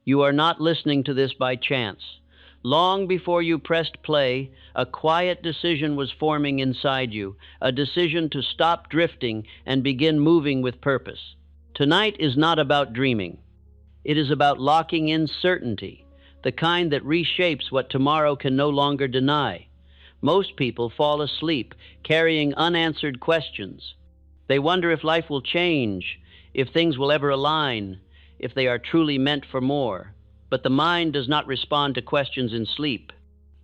You are not listening to this by chance. Long before you pressed play, a quiet decision was forming inside you, a decision to stop drifting and begin moving with purpose. Tonight is not about dreaming. It is about locking in certainty, the kind that reshapes what tomorrow can no longer deny. Most people fall asleep carrying unanswered questions. They wonder if life will change, if things will ever align, if they are truly meant for more. But the mind does not respond to questions in sleep.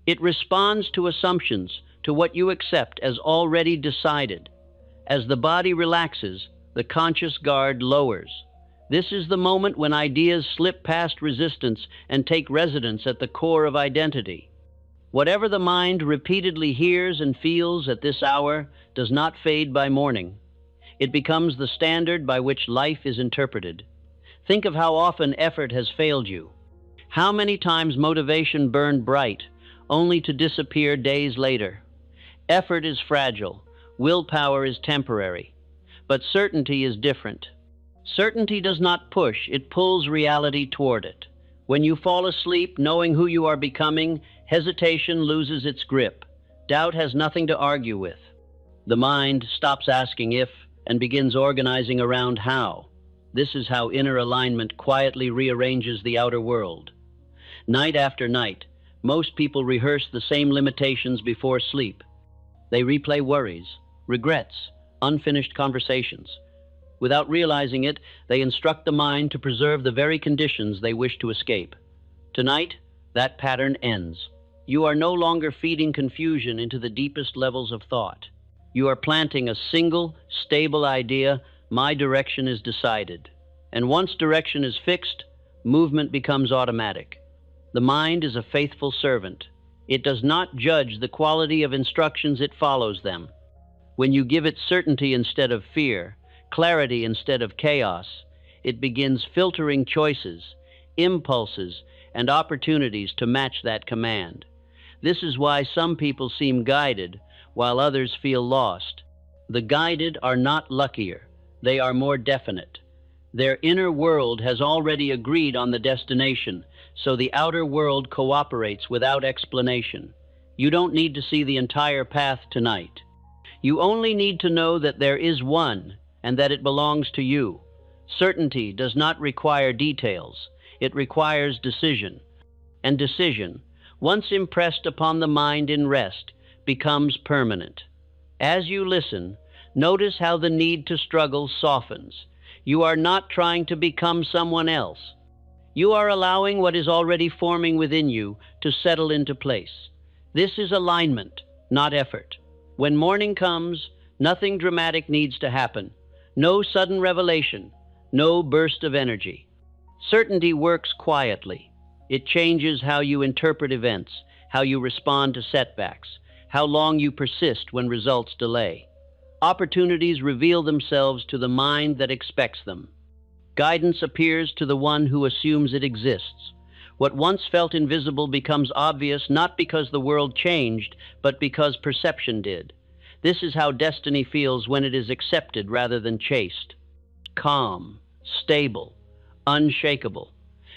It responds to assumptions, to what you accept as already decided. As the body relaxes, the conscious guard lowers. This is the moment when ideas slip past resistance and take residence at the core of identity. Whatever the mind repeatedly hears and feels at this hour does not fade by morning. It becomes the standard by which life is interpreted. Think of how often effort has failed you. How many times motivation burned bright, only to disappear days later. Effort is fragile. Willpower is temporary. But certainty is different. Certainty does not push, it pulls reality toward it. When you fall asleep knowing who you are becoming, hesitation loses its grip. Doubt has nothing to argue with. The mind stops asking if and begins organizing around how. This is how inner alignment quietly rearranges the outer world. Night after night, most people rehearse the same limitations before sleep. They replay worries, regrets, unfinished conversations. Without realizing it, they instruct the mind to preserve the very conditions they wish to escape. Tonight, that pattern ends. You are no longer feeding confusion into the deepest levels of thought. You are planting a single, stable idea: my direction is decided. And once direction is fixed, movement becomes automatic. The mind is a faithful servant. It does not judge the quality of instructions, it follows them. When you give it certainty instead of fear, clarity instead of chaos, it begins filtering choices, impulses, and opportunities to match that command. This is why some people seem guided, while others feel lost. The guided are not luckier. They are more definite. Their inner world has already agreed on the destination, so the outer world cooperates without explanation. You don't need to see the entire path tonight. You only need to know that there is one, and that it belongs to you. Certainty does not require details. It requires decision. And decision, once impressed upon the mind in rest, becomes permanent. As you listen, notice how the need to struggle softens. You are not trying to become someone else. You are allowing what is already forming within you to settle into place. This is alignment, not effort. When morning comes, nothing dramatic needs to happen. No sudden revelation, no burst of energy. Certainty works quietly. It changes how you interpret events, how you respond to setbacks, how long you persist when results delay. Opportunities reveal themselves to the mind that expects them. Guidance appears to the one who assumes it exists. What once felt invisible becomes obvious not because the world changed, but because perception did. This is how destiny feels when it is accepted rather than chased. Calm, stable, unshakable.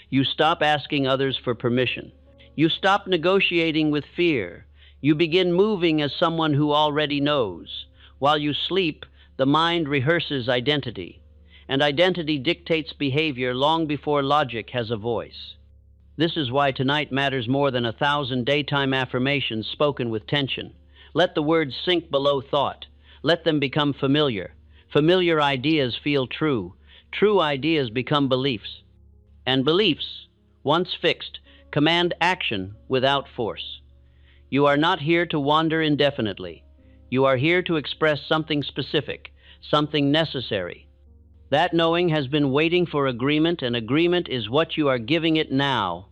You stop asking others for permission. You stop negotiating with fear. You begin moving as someone who already knows. While you sleep, the mind rehearses identity, and identity dictates behavior long before logic has a voice. This is why tonight matters more than 1,000 daytime affirmations spoken with tension. Let the words sink below thought. Let them become familiar. Familiar ideas feel true. True ideas become beliefs. And beliefs, once fixed, command action without force. You are not here to wander indefinitely. You are here to express something specific, something necessary. That knowing has been waiting for agreement, and agreement is what you are giving it now.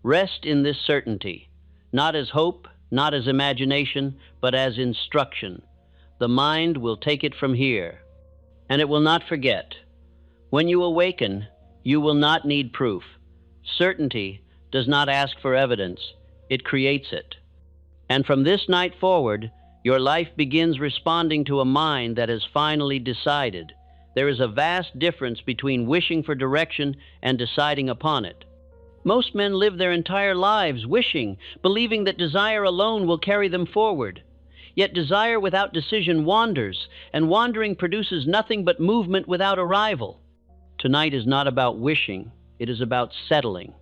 Rest in this certainty, not as hope, not as imagination, but as instruction. The mind will take it from here, and it will not forget. When you awaken, you will not need proof. Certainty does not ask for evidence, it creates it. And from this night forward, your life begins responding to a mind that has finally decided. There is a vast difference between wishing for direction and deciding upon it. Most men live their entire lives wishing, believing that desire alone will carry them forward. Yet desire without decision wanders, and wandering produces nothing but movement without arrival. Tonight is not about wishing, it is about settling.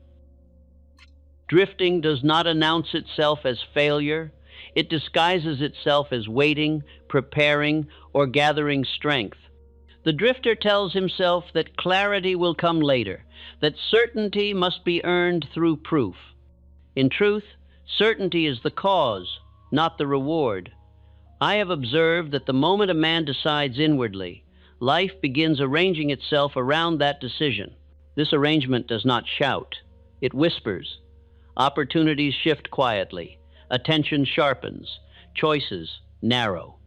Drifting does not announce itself as failure. It disguises itself as waiting, preparing, or gathering strength. The drifter tells himself that clarity will come later, that certainty must be earned through proof. In truth, certainty is the cause, not the reward. I have observed that the moment a man decides inwardly, life begins arranging itself around that decision. This arrangement does not shout, it whispers. Opportunities shift quietly, attention sharpens, choices narrow.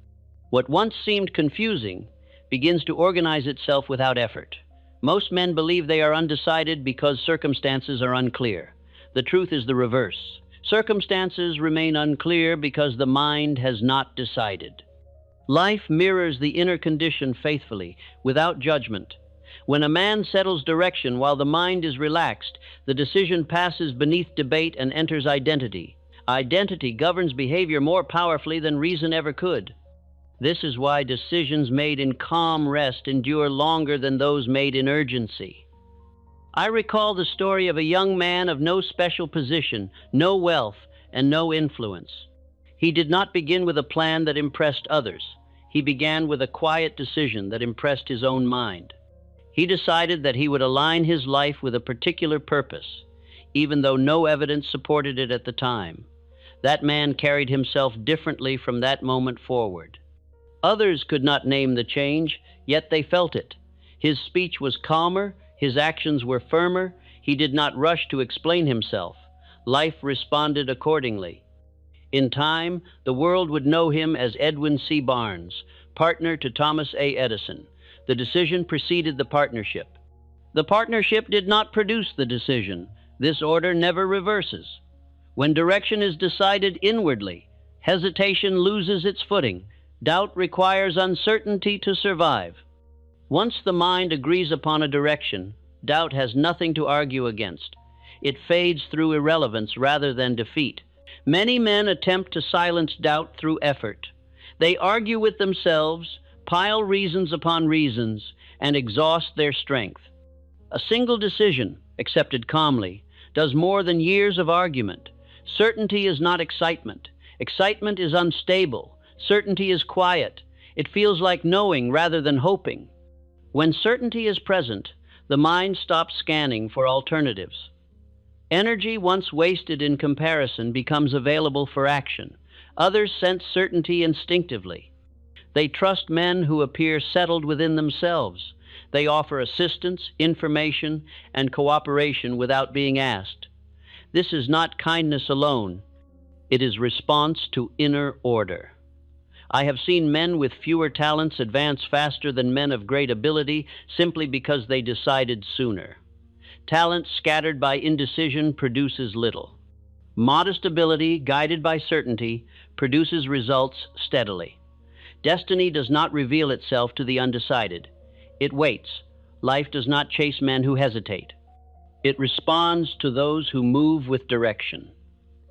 What once seemed confusing begins to organize itself without effort. Most men believe they are undecided because circumstances are unclear. The truth is the reverse. Circumstances remain unclear because the mind has not decided. Life mirrors the inner condition faithfully, without judgment. When a man settles direction while the mind is relaxed, the decision passes beneath debate and enters identity. Identity governs behavior more powerfully than reason ever could. This is why decisions made in calm rest endure longer than those made in urgency. I recall the story of a young man of no special position, no wealth, and no influence. He did not begin with a plan that impressed others. He began with a quiet decision that impressed his own mind. He decided that he would align his life with a particular purpose, even though no evidence supported it at the time. That man carried himself differently from that moment forward. Others could not name the change, yet they felt it. His speech was calmer, his actions were firmer, he did not rush to explain himself. Life responded accordingly. In time, the world would know him as Edwin C. Barnes, partner to Thomas A. Edison. The decision preceded the partnership. The partnership did not produce the decision. This order never reverses. When direction is decided inwardly, hesitation loses its footing. Doubt requires uncertainty to survive. Once the mind agrees upon a direction, doubt has nothing to argue against. It fades through irrelevance rather than defeat. Many men attempt to silence doubt through effort. They argue with themselves, pile reasons upon reasons, and exhaust their strength. A single decision, accepted calmly, does more than years of argument. Certainty is not excitement. Excitement is unstable. Certainty is quiet. It feels like knowing rather than hoping. When certainty is present, the mind stops scanning for alternatives. Energy once wasted in comparison becomes available for action. Others sense certainty instinctively. They trust men who appear settled within themselves. They offer assistance, information, and cooperation without being asked. This is not kindness alone. It is response to inner order. I have seen men with fewer talents advance faster than men of great ability simply because they decided sooner. Talent scattered by indecision produces little. Modest ability, guided by certainty, produces results steadily. Destiny does not reveal itself to the undecided. It waits. Life does not chase men who hesitate. It responds to those who move with direction.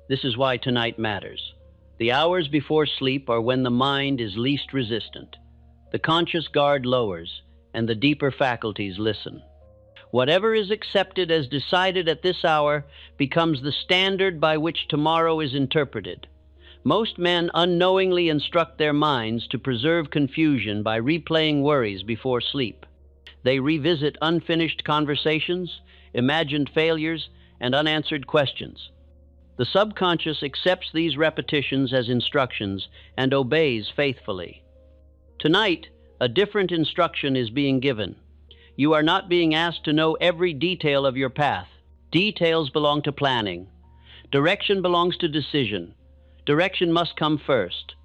This is why tonight matters. The hours before sleep are when the mind is least resistant. The conscious guard lowers, and the deeper faculties listen. Whatever is accepted as decided at this hour becomes the standard by which tomorrow is interpreted. Most men unknowingly instruct their minds to preserve confusion by replaying worries before sleep. They revisit unfinished conversations, imagined failures, and unanswered questions. The subconscious accepts these repetitions as instructions and obeys faithfully. Tonight, a different instruction is being given. You are not being asked to know every detail of your path. Details belong to planning. Direction belongs to decision. Direction must come first.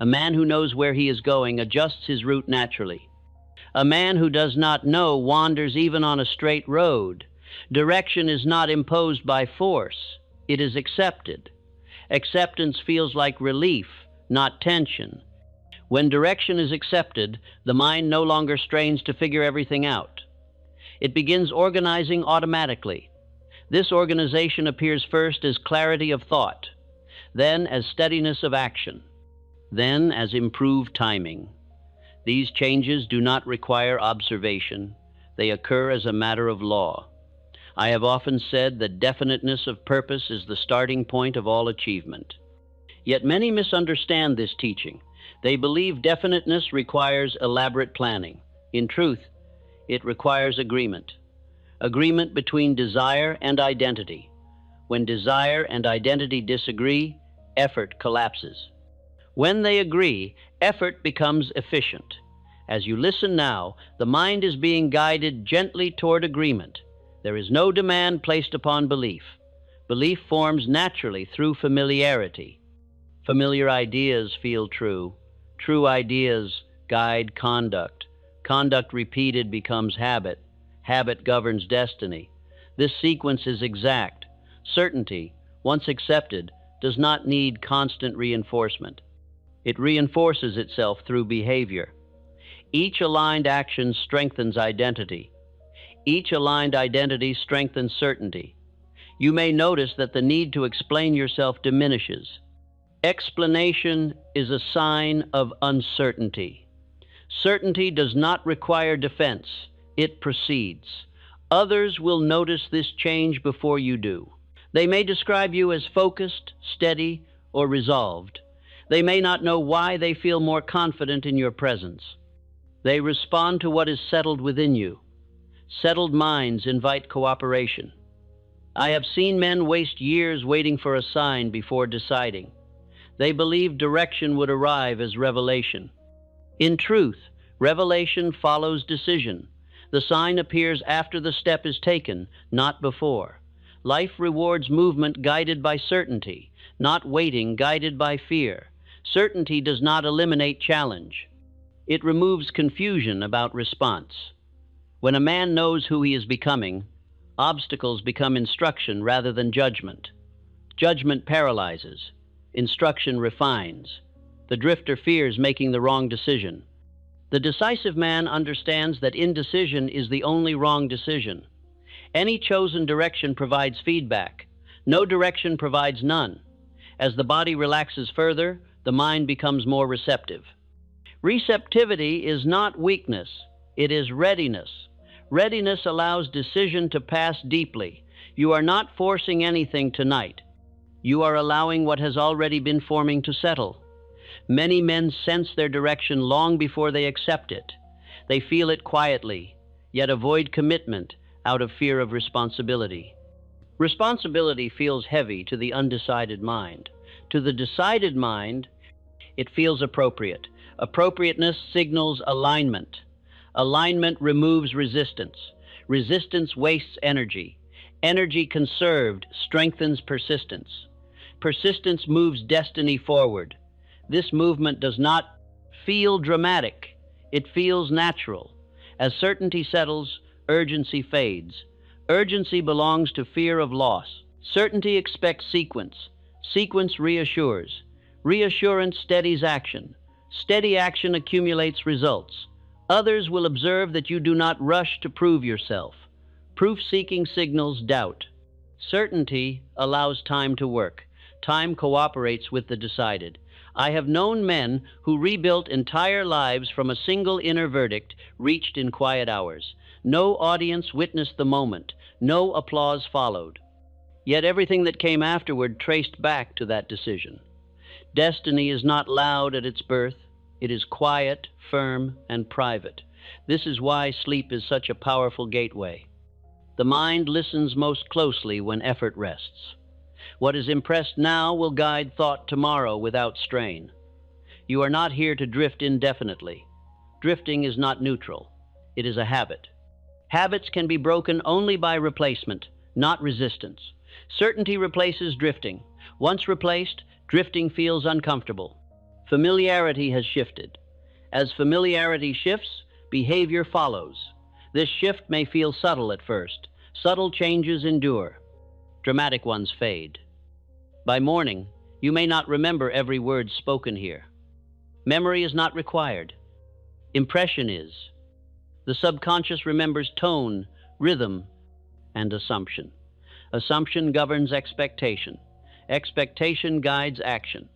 A man who knows where he is going adjusts his route naturally. A man who does not know wanders even on a straight road. Direction is not imposed by force. It is accepted. Acceptance feels like relief, not tension. When direction is accepted, the mind no longer strains to figure everything out. It begins organizing automatically. This organization appears first as clarity of thought, then as steadiness of action, then as improved timing. These changes do not require observation. They occur as a matter of law. I have often said that definiteness of purpose is the starting point of all achievement. Yet many misunderstand this teaching. They believe definiteness requires elaborate planning. In truth, it requires agreement. Agreement between desire and identity. When desire and identity disagree, effort collapses. When they agree, effort becomes efficient. As you listen now, the mind is being guided gently toward agreement. There is no demand placed upon belief. Belief forms naturally through familiarity. Familiar ideas feel true. True ideas guide conduct. Conduct repeated becomes habit. Habit governs destiny. This sequence is exact. Certainty, once accepted, does not need constant reinforcement. It reinforces itself through behavior. Each aligned action strengthens identity. Each aligned identity strengthens certainty. You may notice that the need to explain yourself diminishes. Explanation is a sign of uncertainty. Certainty does not require defense. It proceeds. Others will notice this change before you do. They may describe you as focused, steady, or resolved. They may not know why they feel more confident in your presence. They respond to what is settled within you. Settled minds invite cooperation. I have seen men waste years waiting for a sign before deciding. They believed direction would arrive as revelation. In truth, revelation follows decision. The sign appears after the step is taken, not before. Life rewards movement guided by certainty, not waiting guided by fear. Certainty does not eliminate challenge. It removes confusion about response. When a man knows who he is becoming, obstacles become instruction rather than judgment. Judgment paralyzes. Instruction refines. The drifter fears making the wrong decision. The decisive man understands that indecision is the only wrong decision. Any chosen direction provides feedback. No direction provides none. As the body relaxes further, the mind becomes more receptive. Receptivity is not weakness, it is readiness. Readiness allows decision to pass deeply. You are not forcing anything tonight. You are allowing what has already been forming to settle. Many men sense their direction long before they accept it. They feel it quietly, yet avoid commitment out of fear of responsibility. Responsibility feels heavy to the undecided mind. To the decided mind, it feels appropriate. Appropriateness signals alignment. Alignment removes resistance. Resistance wastes energy. Energy conserved strengthens persistence. Persistence moves destiny forward. This movement does not feel dramatic. It feels natural. As certainty settles, urgency fades. Urgency belongs to fear of loss. Certainty expects sequence. Sequence reassures. Reassurance steadies action. Steady action accumulates results. Others will observe that you do not rush to prove yourself. Proof-seeking signals doubt. Certainty allows time to work. Time cooperates with the decided. I have known men who rebuilt entire lives from a single inner verdict reached in quiet hours. No audience witnessed the moment. No applause followed. Yet everything that came afterward traced back to that decision. Destiny is not loud at its birth. It is quiet, firm, and private. This is why sleep is such a powerful gateway. The mind listens most closely when effort rests. What is impressed now will guide thought tomorrow without strain. You are not here to drift indefinitely. Drifting is not neutral. It is a habit. Habits can be broken only by replacement, not resistance. Certainty replaces drifting. Once replaced, drifting feels uncomfortable. Familiarity has shifted. As familiarity shifts, behavior follows. This shift may feel subtle at first. Subtle changes endure. Dramatic ones fade. By morning, you may not remember every word spoken here. Memory is not required. Impression is. The subconscious remembers tone, rhythm, and assumption. Assumption governs expectation. Expectation guides action.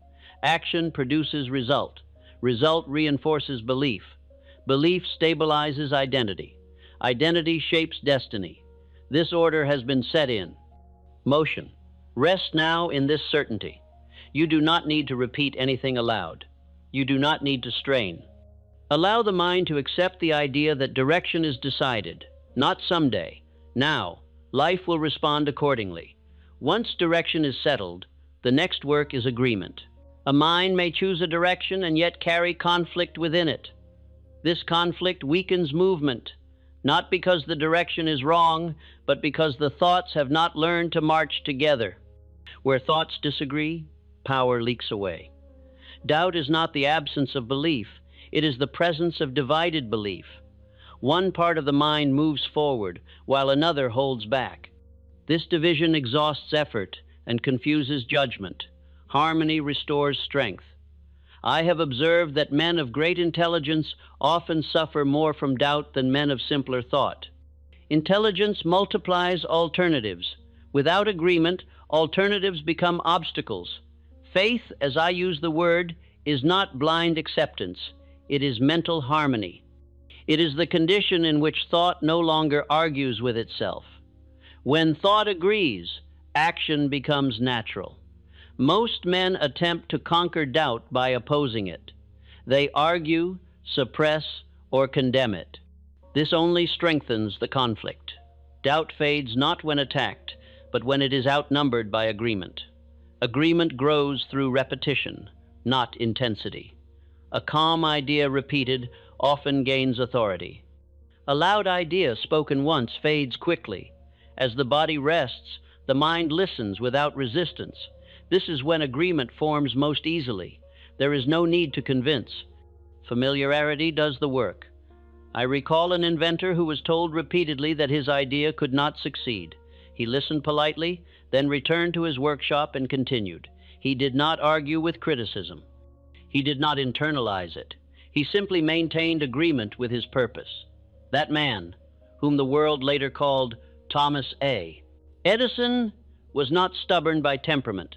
Action produces result. Result reinforces belief. Belief stabilizes identity. Identity shapes destiny. This order has been set in. Motion. Rest now in this certainty. You do not need to repeat anything aloud. You do not need to strain. Allow the mind to accept the idea that direction is decided, not someday. Now, life will respond accordingly. Once direction is settled, the next work is agreement. A mind may choose a direction and yet carry conflict within it. This conflict weakens movement, not because the direction is wrong, but because the thoughts have not learned to march together. Where thoughts disagree, power leaks away. Doubt is not the absence of belief, it is the presence of divided belief. One part of the mind moves forward, while another holds back. This division exhausts effort and confuses judgment. Harmony restores strength. I have observed that men of great intelligence often suffer more from doubt than men of simpler thought. Intelligence multiplies alternatives. Without agreement, alternatives become obstacles. Faith, as I use the word, is not blind acceptance. It is mental harmony. It is the condition in which thought no longer argues with itself. When thought agrees, action becomes natural. Most men attempt to conquer doubt by opposing it. They argue, suppress, or condemn it. This only strengthens the conflict. Doubt fades not when attacked, but when it is outnumbered by agreement. Agreement grows through repetition, not intensity. A calm idea repeated often gains authority. A loud idea spoken once fades quickly. As the body rests, the mind listens without resistance. This is when agreement forms most easily. There is no need to convince. Familiarity does the work. I recall an inventor who was told repeatedly that his idea could not succeed. He listened politely, then returned to his workshop and continued. He did not argue with criticism. He did not internalize it. He simply maintained agreement with his purpose. That man, whom the world later called Thomas A. Edison, was not stubborn by temperament.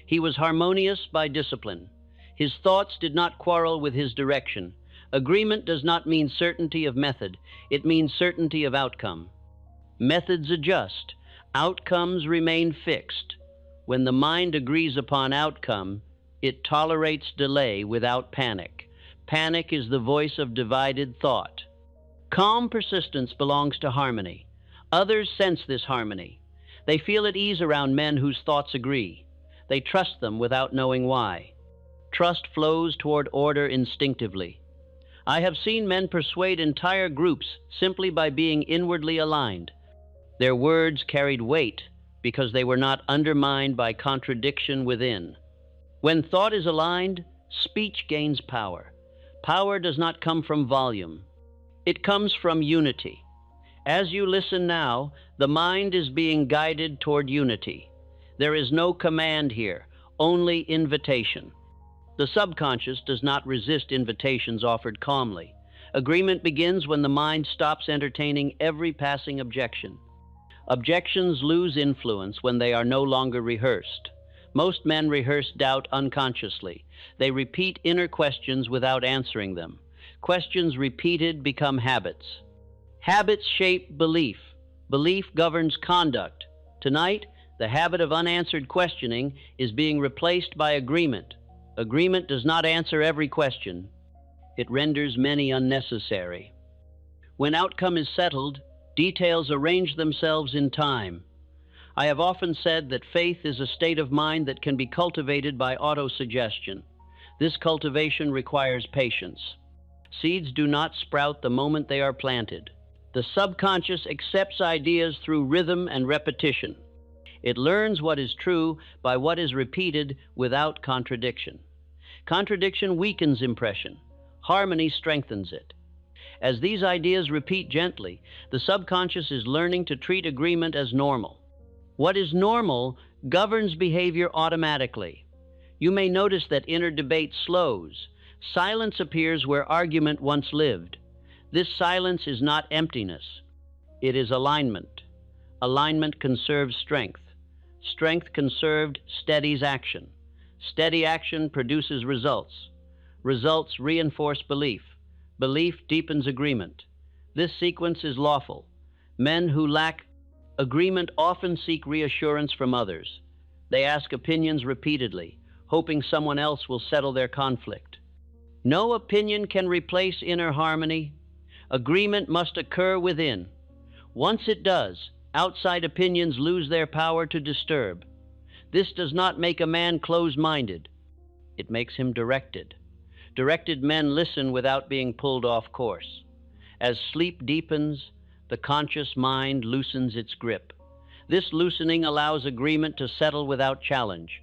He was harmonious by discipline. His thoughts did not quarrel with his direction. Agreement does not mean certainty of method. It means certainty of outcome. Methods adjust. Outcomes remain fixed. When the mind agrees upon outcome, it tolerates delay without panic. Panic is the voice of divided thought. Calm persistence belongs to harmony. Others sense this harmony. They feel at ease around men whose thoughts agree. They trust them without knowing why. Trust flows toward order instinctively. I have seen men persuade entire groups simply by being inwardly aligned. Their words carried weight because they were not undermined by contradiction within. When thought is aligned, speech gains power. Power does not come from volume. It comes from unity. As you listen now, the mind is being guided toward unity. There is no command here, only invitation. The subconscious does not resist invitations offered calmly. Agreement begins when the mind stops entertaining every passing objection. Objections lose influence when they are no longer rehearsed. Most men rehearse doubt unconsciously. They repeat inner questions without answering them. Questions repeated become habits. Habits shape belief. Belief governs conduct. Tonight, the habit of unanswered questioning is being replaced by agreement. Agreement does not answer every question. It renders many unnecessary. When outcome is settled, details arrange themselves in time. I have often said that faith is a state of mind that can be cultivated by autosuggestion. This cultivation requires patience. Seeds do not sprout the moment they are planted. The subconscious accepts ideas through rhythm and repetition. It learns what is true by what is repeated without contradiction. Contradiction weakens impression. Harmony strengthens it. As these ideas repeat gently, the subconscious is learning to treat agreement as normal. What is normal governs behavior automatically. You may notice that inner debate slows. Silence appears where argument once lived. This silence is not emptiness. It is alignment. Alignment conserves strength. Strength conserved steadies action. Steady action produces results. Results reinforce belief. Belief deepens agreement. This sequence is lawful. Men who lack agreement often seek reassurance from others. They ask opinions repeatedly, hoping someone else will settle their conflict. No opinion can replace inner harmony. Agreement must occur within. Once it does, outside opinions lose their power to disturb. This does not make a man closed-minded. It makes him directed. Directed men listen without being pulled off course. As sleep deepens, the conscious mind loosens its grip. This loosening allows agreement to settle without challenge.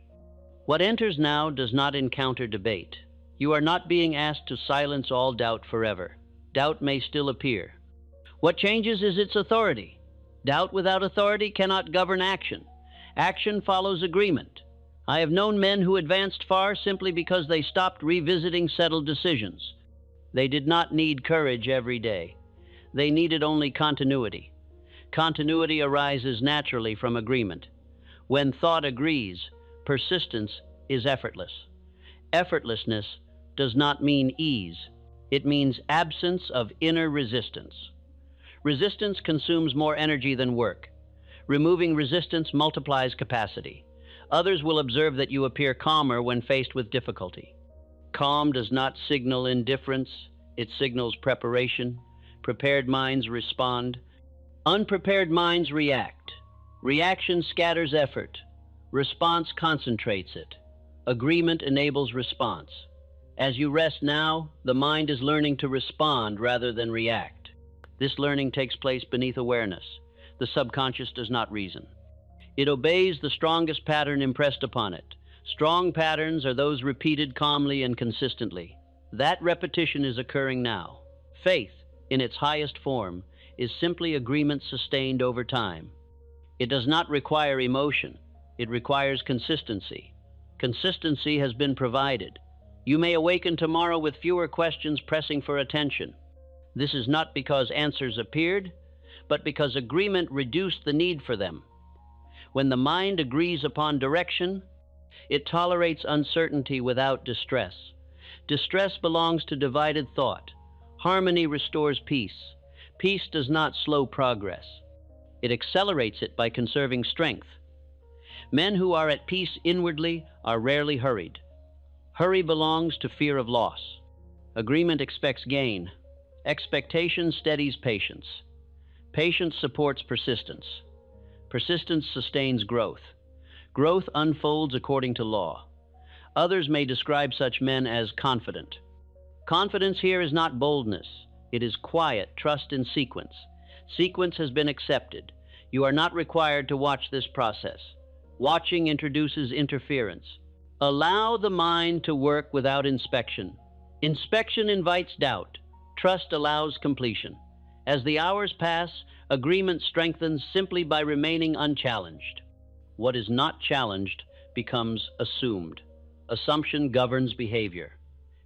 What enters now does not encounter debate. You are not being asked to silence all doubt forever. Doubt may still appear. What changes is its authority. Doubt without authority cannot govern action. Action follows agreement. I have known men who advanced far simply because they stopped revisiting settled decisions. They did not need courage every day. They needed only continuity. Continuity arises naturally from agreement. When thought agrees, persistence is effortless. Effortlessness does not mean ease. It means absence of inner resistance. Resistance consumes more energy than work. Removing resistance multiplies capacity. Others will observe that you appear calmer when faced with difficulty. Calm does not signal indifference, it signals preparation. Prepared minds respond. Unprepared minds react. Reaction scatters effort. Response concentrates it. Agreement enables response. As you rest now, the mind is learning to respond rather than react. This learning takes place beneath awareness. The subconscious does not reason. It obeys the strongest pattern impressed upon it. Strong patterns are those repeated calmly and consistently. That repetition is occurring now. Faith, in its highest form, is simply agreement sustained over time. It does not require emotion. It requires consistency. Consistency has been provided. You may awaken tomorrow with fewer questions pressing for attention. This is not because answers appeared, but because agreement reduced the need for them. When the mind agrees upon direction, it tolerates uncertainty without distress. Distress belongs to divided thought. Harmony restores peace. Peace does not slow progress. It accelerates it by conserving strength. Men who are at peace inwardly are rarely hurried. Hurry belongs to fear of loss. Agreement expects gain. Expectation steadies patience. Patience supports persistence. Persistence sustains growth. Growth unfolds according to law. Others may describe such men as confident. Confidence here is not boldness. It is quiet trust in sequence. Sequence has been accepted. You are not required to watch this process. Watching introduces interference. Allow the mind to work without inspection. Inspection invites doubt. Trust allows completion. As the hours pass, agreement strengthens simply by remaining unchallenged. What is not challenged becomes assumed. Assumption governs behavior.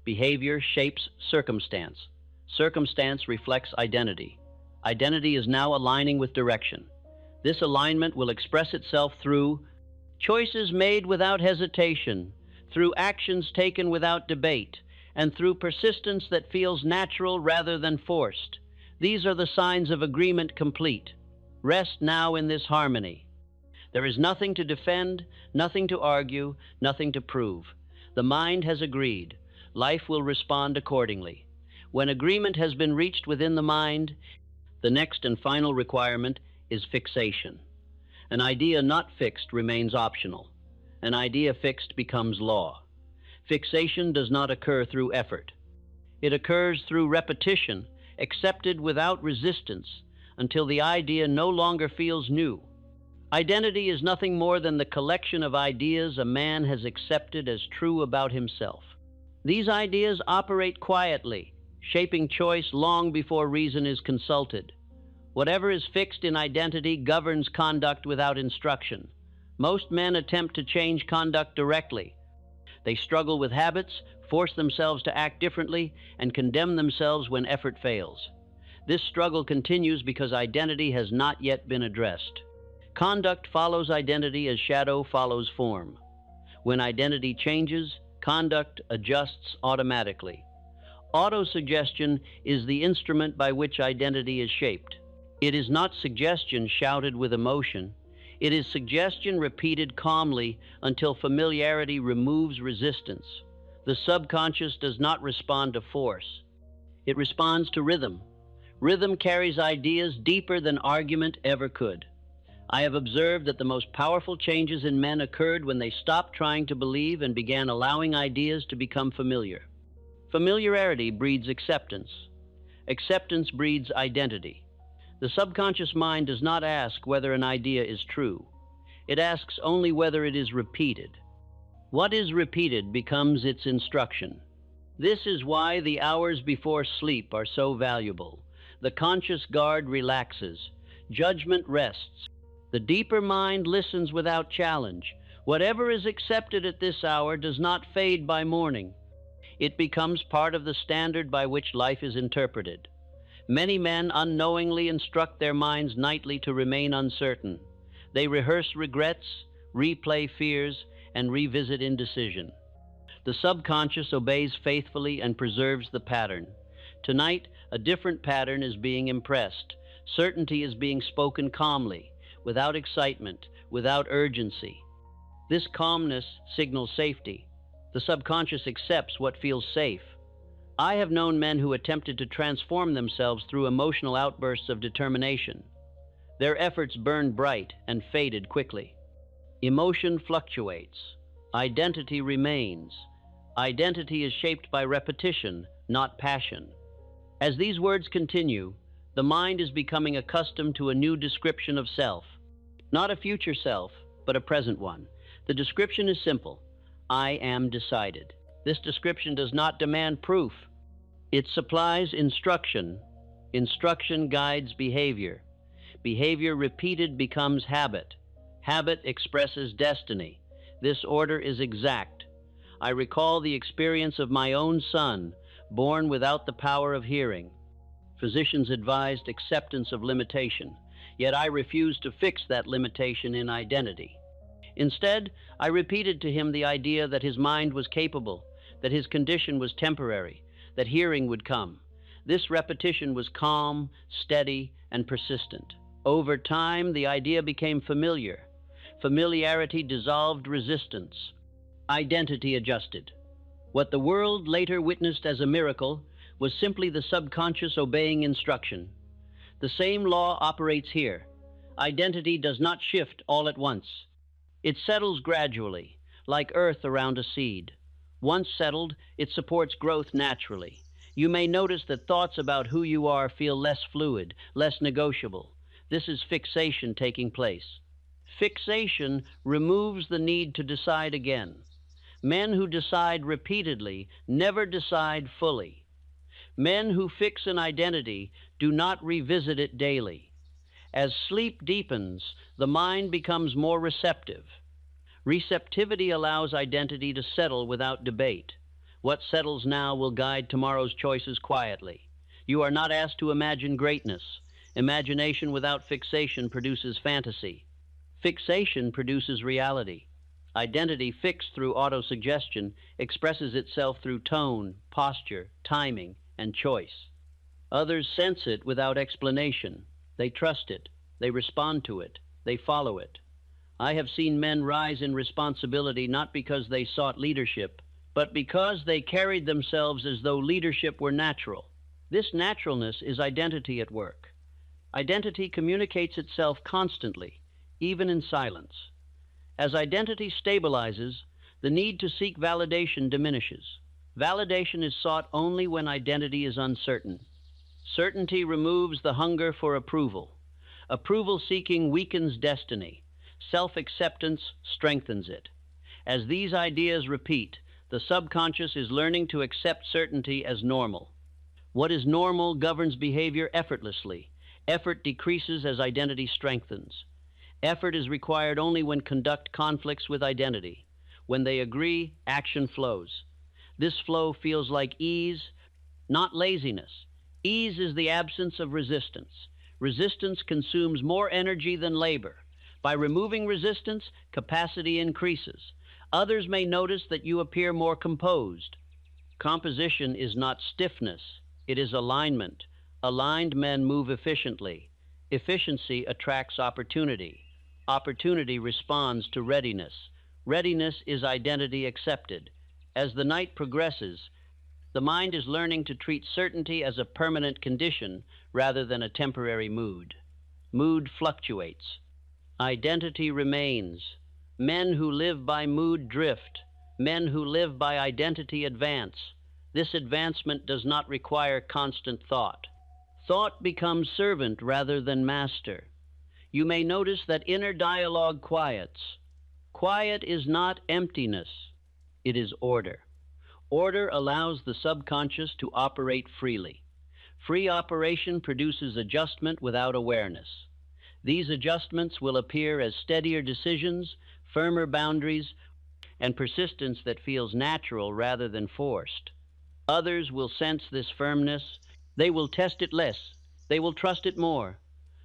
Behavior shapes circumstance. Circumstance reflects identity. Identity is now aligning with direction. This alignment will express itself through choices made without hesitation, through actions taken without debate, and through persistence that feels natural rather than forced. These are the signs of agreement complete. Rest now in this harmony. There is nothing to defend, nothing to argue, nothing to prove. The mind has agreed. Life will respond accordingly. When agreement has been reached within the mind, the next and final requirement is fixation. An idea not fixed remains optional. An idea fixed becomes law. Fixation does not occur through effort. It occurs through repetition, accepted without resistance, until the idea no longer feels new. Identity is nothing more than the collection of ideas a man has accepted as true about himself. These ideas operate quietly, shaping choice long before reason is consulted. Whatever is fixed in identity governs conduct without instruction. Most men attempt to change conduct directly. They struggle with habits, force themselves to act differently, and condemn themselves when effort fails. This struggle continues because identity has not yet been addressed. Conduct follows identity as shadow follows form. When identity changes, conduct adjusts automatically. Autosuggestion is the instrument by which identity is shaped. It is not suggestion shouted with emotion. It is suggestion repeated calmly until familiarity removes resistance. The subconscious does not respond to force. It responds to rhythm. Rhythm carries ideas deeper than argument ever could. I have observed that the most powerful changes in men occurred when they stopped trying to believe and began allowing ideas to become familiar. Familiarity breeds acceptance. Acceptance breeds identity. The subconscious mind does not ask whether an idea is true. It asks only whether it is repeated. What is repeated becomes its instruction. This is why the hours before sleep are so valuable. The conscious guard relaxes. Judgment rests. The deeper mind listens without challenge. Whatever is accepted at this hour does not fade by morning. It becomes part of the standard by which life is interpreted. Many men unknowingly instruct their minds nightly to remain uncertain. They rehearse regrets, replay fears, and revisit indecision. The subconscious obeys faithfully and preserves the pattern. Tonight, a different pattern is being impressed. Certainty is being spoken calmly, without excitement, without urgency. This calmness signals safety. The subconscious accepts what feels safe. I have known men who attempted to transform themselves through emotional outbursts of determination. Their efforts burned bright and faded quickly. Emotion fluctuates. Identity remains. Identity is shaped by repetition, not passion. As these words continue, the mind is becoming accustomed to a new description of self. Not a future self, but a present one. The description is simple. I am decided. This description does not demand proof. It supplies instruction. Instruction guides behavior. Behavior repeated becomes habit. Habit expresses destiny. This order is exact. I recall the experience of my own son, born without the power of hearing. Physicians advised acceptance of limitation, yet I refused to fix that limitation in identity. Instead, I repeated to him the idea that his mind was capable, that his condition was temporary, that hearing would come. This repetition was calm, steady, and persistent. Over time, the idea became familiar. Familiarity dissolved resistance. Identity adjusted. What the world later witnessed as a miracle was simply the subconscious obeying instruction. The same law operates here. Identity does not shift all at once. It settles gradually, like earth around a seed. Once settled, it supports growth naturally. You may notice that thoughts about who you are feel less fluid, less negotiable. This is fixation taking place. Fixation removes the need to decide again. Men who decide repeatedly never decide fully. Men who fix an identity do not revisit it daily. As sleep deepens, the mind becomes more receptive. Receptivity allows identity to settle without debate. What settles now will guide tomorrow's choices quietly. You are not asked to imagine greatness. Imagination without fixation produces fantasy. Fixation produces reality. Identity fixed through autosuggestion expresses itself through tone, posture, timing, and choice. Others sense it without explanation. They trust it. They respond to it. They follow it. I have seen men rise in responsibility not because they sought leadership, but because they carried themselves as though leadership were natural. This naturalness is identity at work. Identity communicates itself constantly, even in silence. As identity stabilizes, the need to seek validation diminishes. Validation is sought only when identity is uncertain. Certainty removes the hunger for approval. Approval seeking weakens destiny. Self-acceptance strengthens it. As these ideas repeat, the subconscious is learning to accept certainty as normal. What is normal governs behavior effortlessly. Effort decreases as identity strengthens. Effort is required only when conduct conflicts with identity. When they agree, action flows. This flow feels like ease, not laziness. Ease is the absence of resistance. Resistance consumes more energy than labor. By removing resistance, capacity increases. Others may notice that you appear more composed. Composition is not stiffness, it is alignment. Aligned men move efficiently. Efficiency attracts opportunity. Opportunity responds to readiness. Readiness is identity accepted. As the night progresses, the mind is learning to treat certainty as a permanent condition rather than a temporary mood. Mood fluctuates. Identity remains. Men who live by mood drift. Men who live by identity advance. This advancement does not require constant thought. Thought becomes servant rather than master. You may notice that inner dialogue quiets. Quiet is not emptiness, it is order. Order allows the subconscious to operate freely. Free operation produces adjustment without awareness. These adjustments will appear as steadier decisions, firmer boundaries, and persistence that feels natural rather than forced. Others will sense this firmness. They will test it less. They will trust it more.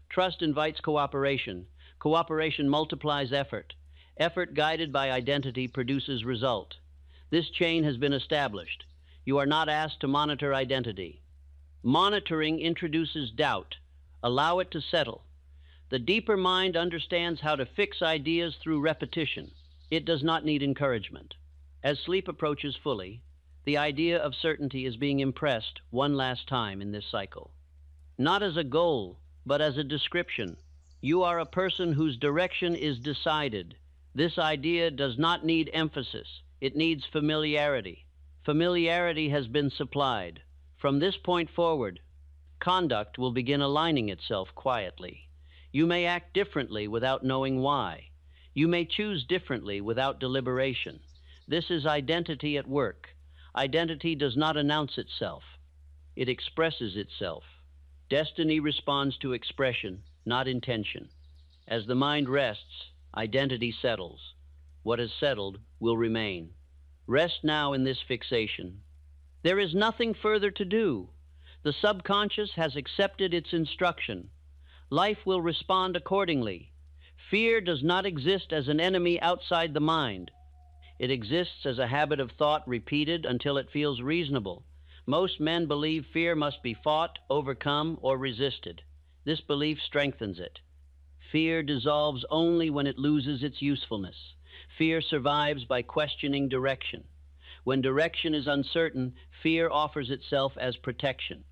Trust invites cooperation. Cooperation multiplies effort. Effort guided by identity produces result. This chain has been established. You are not asked to monitor identity. Monitoring introduces doubt. Allow it to settle. The deeper mind understands how to fix ideas through repetition. It does not need encouragement. As sleep approaches fully, the idea of certainty is being impressed one last time in this cycle. Not as a goal, but as a description. You are a person whose direction is decided. This idea does not need emphasis. It needs familiarity. Familiarity has been supplied. From this point forward, conduct will begin aligning itself quietly. You may act differently without knowing why. You may choose differently without deliberation. This is identity at work. Identity does not announce itself. It expresses itself. Destiny responds to expression, not intention. As the mind rests, identity settles. What is settled will remain. Rest now in this fixation. There is nothing further to do. The subconscious has accepted its instruction. Life will respond accordingly. Fear does not exist as an enemy outside the mind. It exists as a habit of thought repeated until it feels reasonable. Most men believe fear must be fought, overcome, or resisted. This belief strengthens it. Fear dissolves only when it loses its usefulness. Fear survives by questioning direction. When direction is uncertain, fear offers itself as protection.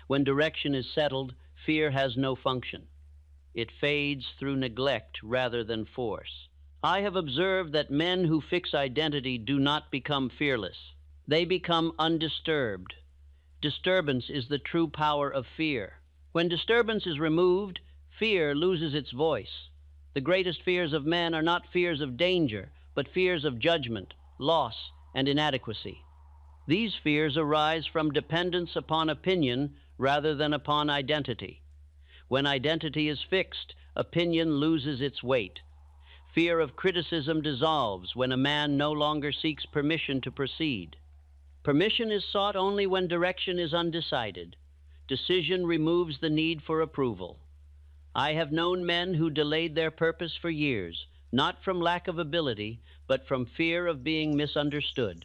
When direction is settled, fear has no function. It fades through neglect rather than force. I have observed that men who fix identity do not become fearless. They become undisturbed. Disturbance is the true power of fear. When disturbance is removed, fear loses its voice. The greatest fears of men are not fears of danger, but fears of judgment, loss, and inadequacy. These fears arise from dependence upon opinion rather than upon identity. When identity is fixed, opinion loses its weight. Fear of criticism dissolves when a man no longer seeks permission to proceed. Permission is sought only when direction is undecided. Decision removes the need for approval. I have known men who delayed their purpose for years, not from lack of ability, but from fear of being misunderstood.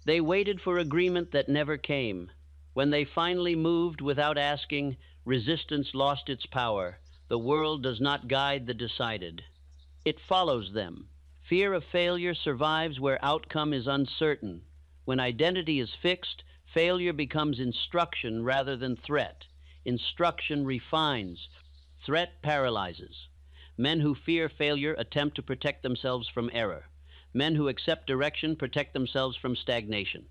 They waited for agreement that never came. When they finally moved without asking, resistance lost its power. The world does not guide the decided. It follows them. Fear of failure survives where outcome is uncertain. When identity is fixed, failure becomes instruction rather than threat. Instruction refines. Threat paralyzes. Men who fear failure attempt to protect themselves from error. Men who accept direction protect themselves from stagnation.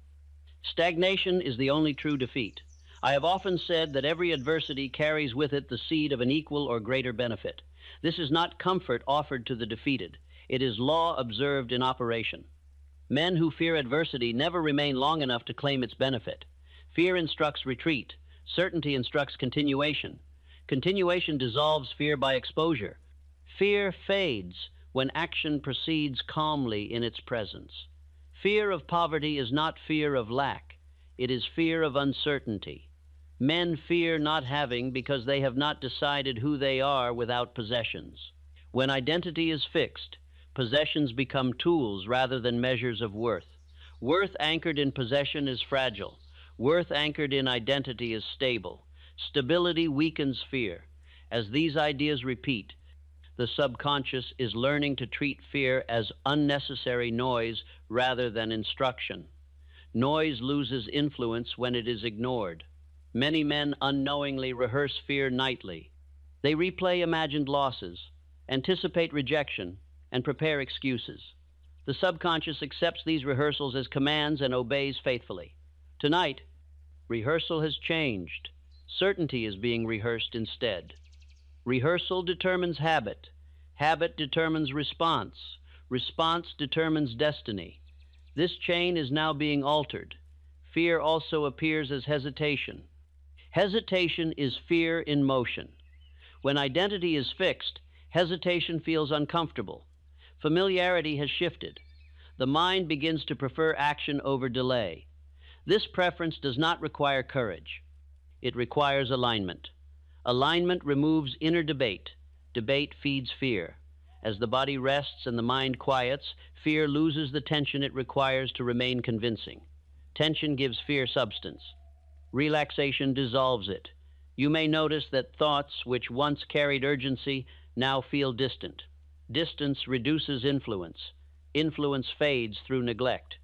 Stagnation is the only true defeat. I have often said that every adversity carries with it the seed of an equal or greater benefit. This is not comfort offered to the defeated. It is law observed in operation. Men who fear adversity never remain long enough to claim its benefit. Fear instructs retreat. Certainty instructs continuation. Continuation dissolves fear by exposure. Fear fades when action proceeds calmly in its presence. Fear of poverty is not fear of lack. It is fear of uncertainty. Men fear not having because they have not decided who they are without possessions. When identity is fixed, possessions become tools rather than measures of worth. Worth anchored in possession is fragile. Worth anchored in identity is stable. Stability weakens fear. As these ideas repeat, the subconscious is learning to treat fear as unnecessary noise rather than instruction. Noise loses influence when it is ignored. Many men unknowingly rehearse fear nightly. They replay imagined losses, anticipate rejection, and prepare excuses. The subconscious accepts these rehearsals as commands and obeys faithfully. Tonight, rehearsal has changed. Certainty is being rehearsed instead. Rehearsal determines habit. Habit determines response. Response determines destiny. This chain is now being altered. Fear also appears as hesitation. Hesitation is fear in motion. When identity is fixed, hesitation feels uncomfortable. Familiarity has shifted. The mind begins to prefer action over delay. This preference does not require courage. It requires alignment. Alignment removes inner debate. Debate feeds fear. As the body rests and the mind quiets, fear loses the tension it requires to remain convincing. Tension gives fear substance. Relaxation dissolves it. You may notice that thoughts which once carried urgency now feel distant. Distance reduces influence. Influence fades through neglect.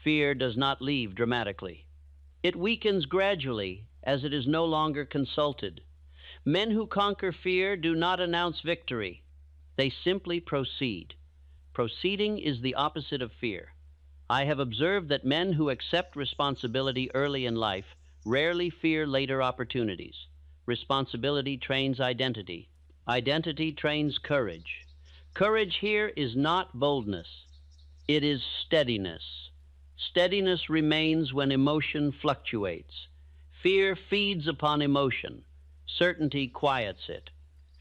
Fear does not leave dramatically. It weakens gradually as it is no longer consulted. Men who conquer fear do not announce victory. They simply proceed. Proceeding is the opposite of fear. I have observed that men who accept responsibility early in life rarely fear later opportunities. Responsibility trains identity. Identity trains courage. Courage here is not boldness. It is steadiness. Steadiness remains when emotion fluctuates. Fear feeds upon emotion. Certainty quiets it.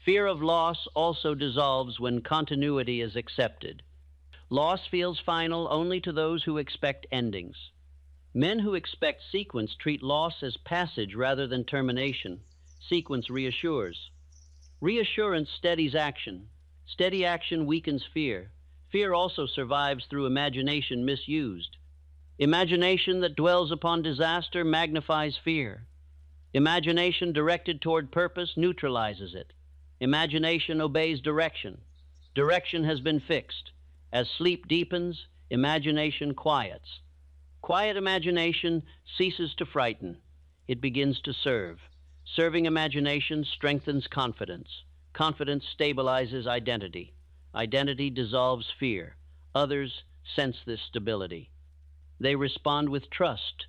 Fear of loss also dissolves when continuity is accepted. Loss feels final only to those who expect endings. Men who expect sequence treat loss as passage rather than termination. Sequence reassures. Reassurance steadies action. Steady action weakens fear. Fear also survives through imagination misused. Imagination that dwells upon disaster magnifies fear. Imagination directed toward purpose neutralizes it. Imagination obeys direction. Direction has been fixed. As sleep deepens, imagination quiets. Quiet imagination ceases to frighten. It begins to serve. Serving imagination strengthens confidence. Confidence stabilizes identity. Identity dissolves fear. Others sense this stability. They respond with trust.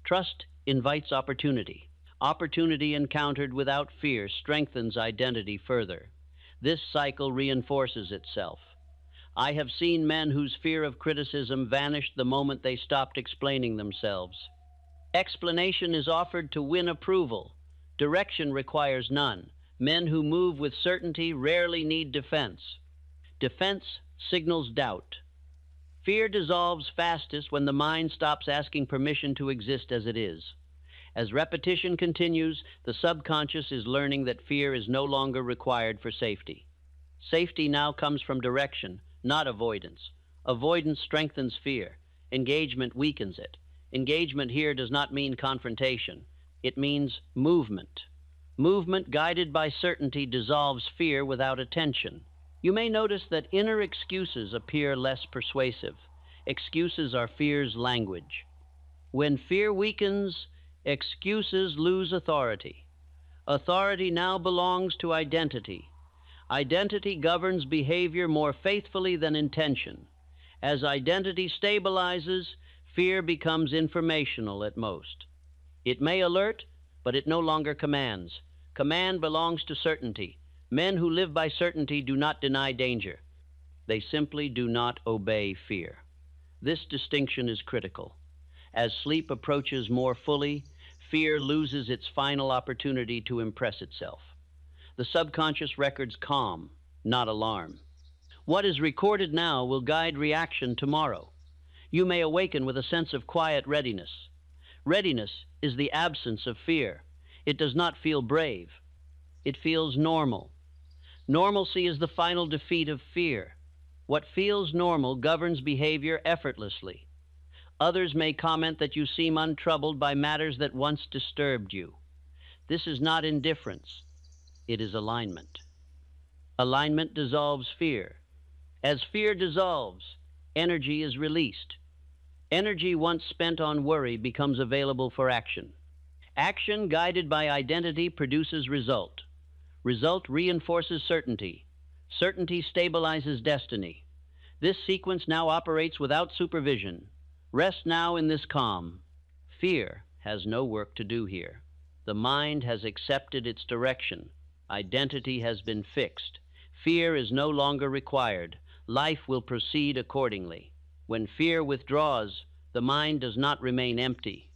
Trust invites opportunity. Opportunity encountered without fear strengthens identity further. This cycle reinforces itself. I have seen men whose fear of criticism vanished the moment they stopped explaining themselves. Explanation is offered to win approval. Direction requires none. Men who move with certainty rarely need defense. Defense signals doubt. Fear dissolves fastest when the mind stops asking permission to exist as it is. As repetition continues, the subconscious is learning that fear is no longer required for safety. Safety now comes from direction, not avoidance. Avoidance strengthens fear. Engagement weakens it. Engagement here does not mean confrontation. It means movement. Movement guided by certainty dissolves fear without attention. You may notice that inner excuses appear less persuasive. Excuses are fear's language. When fear weakens, excuses lose authority. Authority now belongs to identity. Identity governs behavior more faithfully than intention. As identity stabilizes, fear becomes informational at most. It may alert, but it no longer commands. Command belongs to certainty. Men who live by certainty do not deny danger. They simply do not obey fear. This distinction is critical. As sleep approaches more fully, fear loses its final opportunity to impress itself. The subconscious records calm, not alarm. What is recorded now will guide reaction tomorrow. You may awaken with a sense of quiet readiness. Readiness is the absence of fear. It does not feel brave. It feels normal. Normalcy is the final defeat of fear. What feels normal governs behavior effortlessly. Others may comment that you seem untroubled by matters that once disturbed you. This is not indifference, it is alignment. Alignment dissolves fear. As fear dissolves, energy is released. Energy once spent on worry becomes available for action. Action guided by identity produces result. Result reinforces certainty. Certainty stabilizes destiny. This sequence now operates without supervision. Rest now in this calm. Fear has no work to do here. The mind has accepted its direction. Identity has been fixed. Fear is no longer required. Life will proceed accordingly. When fear withdraws, the mind does not remain empty.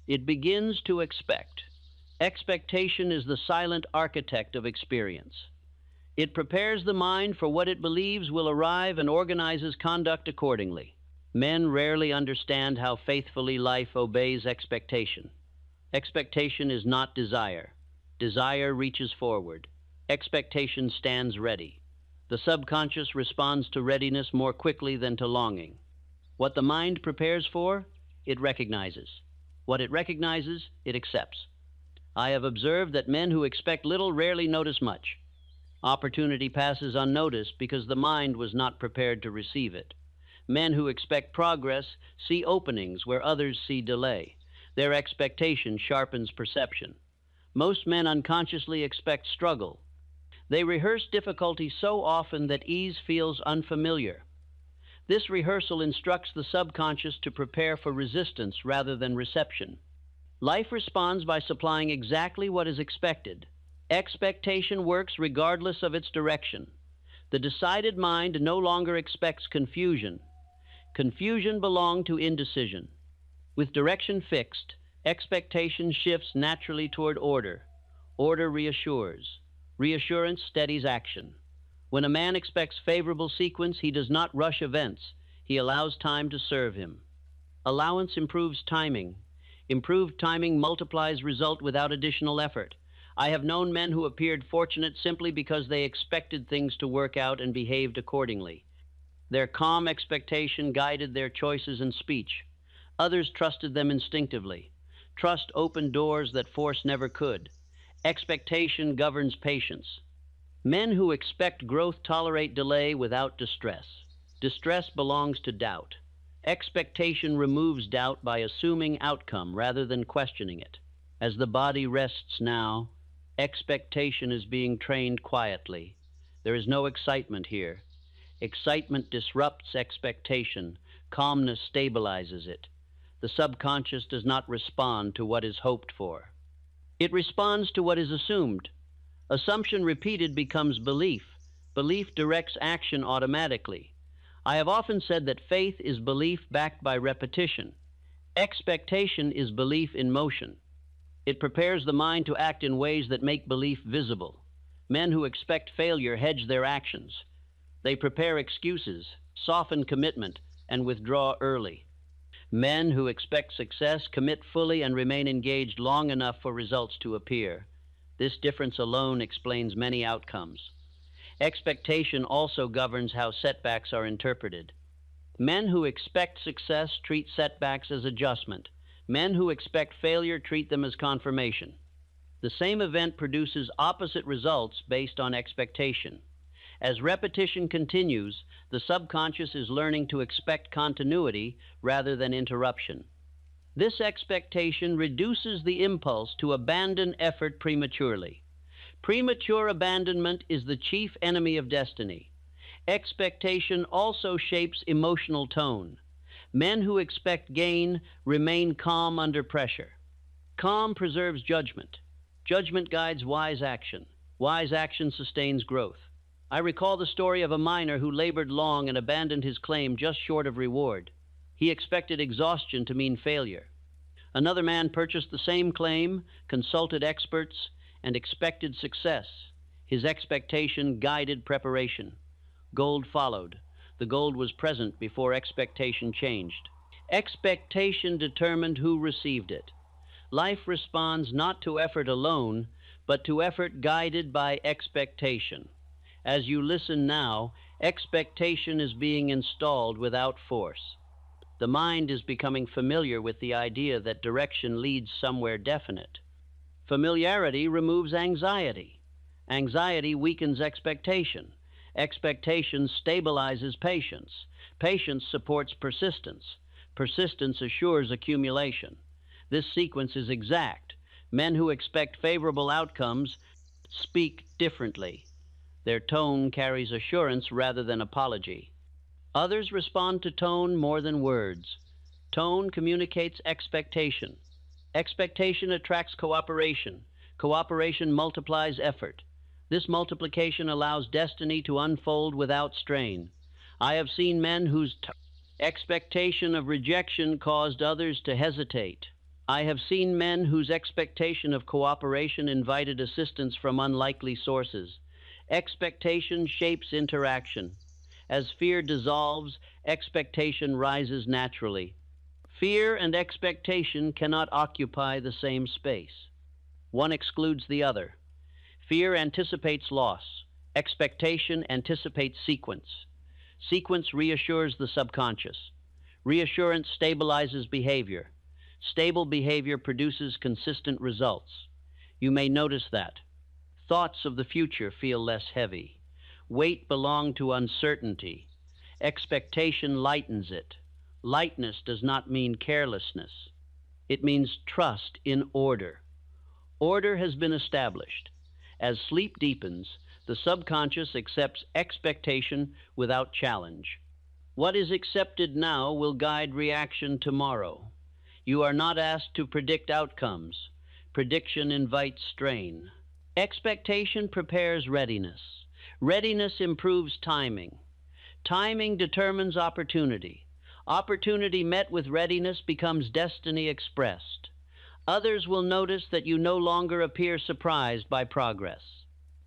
It begins to expect. Expectation is the silent architect of experience. It prepares the mind for what it believes will arrive and organizes conduct accordingly. Men rarely understand how faithfully life obeys expectation. Expectation is not desire. Desire reaches forward. Expectation stands ready. The subconscious responds to readiness more quickly than to longing. What the mind prepares for, it recognizes. What it recognizes, it accepts. I have observed that men who expect little rarely notice much. Opportunity passes unnoticed because the mind was not prepared to receive it. Men who expect progress see openings where others see delay. Their expectation sharpens perception. Most men unconsciously expect struggle. They rehearse difficulty so often that ease feels unfamiliar. This rehearsal instructs the subconscious to prepare for resistance rather than reception. Life responds by supplying exactly what is expected. Expectation works regardless of its direction. The decided mind no longer expects confusion. Confusion belonged to indecision. With direction fixed, expectation shifts naturally toward order. Order reassures. Reassurance steadies action. When a man expects favorable sequence, he does not rush events. He allows time to serve him. Allowance improves timing. Improved timing multiplies result without additional effort. I have known men who appeared fortunate simply because they expected things to work out and behaved accordingly. Their calm expectation guided their choices and speech. Others trusted them instinctively. Trust opened doors that force never could. Expectation governs patience. Men who expect growth tolerate delay without distress. Distress belongs to doubt. Expectation removes doubt by assuming outcome rather than questioning it. As the body rests now, expectation is being trained quietly. There is no excitement here. Excitement disrupts expectation. Calmness stabilizes it. The subconscious does not respond to what is hoped for. It responds to what is assumed. Assumption repeated becomes belief. Belief directs action automatically. I have often said that faith is belief backed by repetition. Expectation is belief in motion. It prepares the mind to act in ways that make belief visible. Men who expect failure hedge their actions. They prepare excuses, soften commitment, and withdraw early. Men who expect success commit fully and remain engaged long enough for results to appear. This difference alone explains many outcomes. Expectation also governs how setbacks are interpreted. Men who expect success treat setbacks as adjustment. Men who expect failure treat them as confirmation. The same event produces opposite results based on expectation. As repetition continues, the subconscious is learning to expect continuity rather than interruption. This expectation reduces the impulse to abandon effort prematurely. Premature abandonment is the chief enemy of destiny. Expectation also shapes emotional tone. Men who expect gain remain calm under pressure. Calm preserves judgment. Judgment guides wise action. Wise action sustains growth. I recall the story of a miner who labored long and abandoned his claim just short of reward. He expected exhaustion to mean failure. Another man purchased the same claim, consulted experts, and expected success. His expectation guided preparation. Gold followed. The gold was present before expectation changed. Expectation determined who received it. Life responds not to effort alone, but to effort guided by expectation. As you listen now, expectation is being installed without force. The mind is becoming familiar with the idea that direction leads somewhere definite. Familiarity removes anxiety. Anxiety weakens expectation. Expectation stabilizes patience. Patience supports persistence. Persistence assures accumulation. This sequence is exact. Men who expect favorable outcomes speak differently. Their tone carries assurance rather than apology. Others respond to tone more than words. Tone communicates expectation. Expectation attracts cooperation. Cooperation multiplies effort. This multiplication allows destiny to unfold without strain. I have seen men whose expectation of rejection caused others to hesitate. I have seen men whose expectation of cooperation invited assistance from unlikely sources. Expectation shapes interaction. As fear dissolves, expectation rises naturally. Fear and expectation cannot occupy the same space. One excludes the other. Fear anticipates loss. Expectation anticipates sequence. Sequence reassures the subconscious. Reassurance stabilizes behavior. Stable behavior produces consistent results. You may notice that. Thoughts of the future feel less heavy. Weight belongs to uncertainty. Expectation lightens it. Lightness does not mean carelessness. It means trust in order. Order has been established. As sleep deepens, the subconscious accepts expectation without challenge. What is accepted now will guide reaction tomorrow. You are not asked to predict outcomes. Prediction invites strain. Expectation prepares readiness. Readiness improves timing. Timing determines opportunity. Opportunity met with readiness becomes destiny expressed. Others will notice that you no longer appear surprised by progress.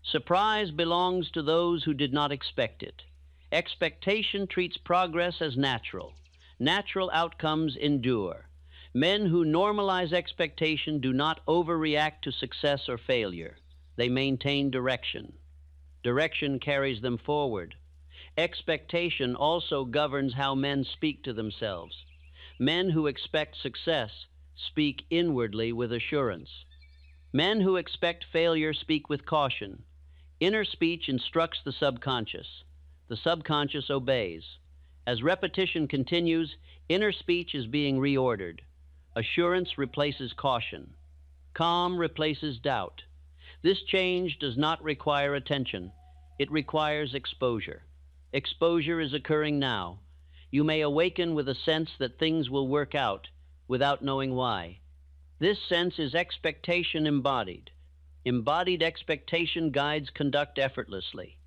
Surprise belongs to those who did not expect it. Expectation treats progress as natural. Natural outcomes endure. Men who normalize expectation do not overreact to success or failure. They maintain direction. Direction carries them forward. Expectation also governs how men speak to themselves. Men who expect success speak inwardly with assurance. Men who expect failure speak with caution. Inner speech instructs the subconscious. The subconscious obeys. As repetition continues, inner speech is being reordered. Assurance replaces caution. Calm replaces doubt. This change does not require attention. It requires exposure. Exposure is occurring now. You may awaken with a sense that things will work out without knowing why. This sense is expectation embodied. Embodied expectation guides conduct effortlessly.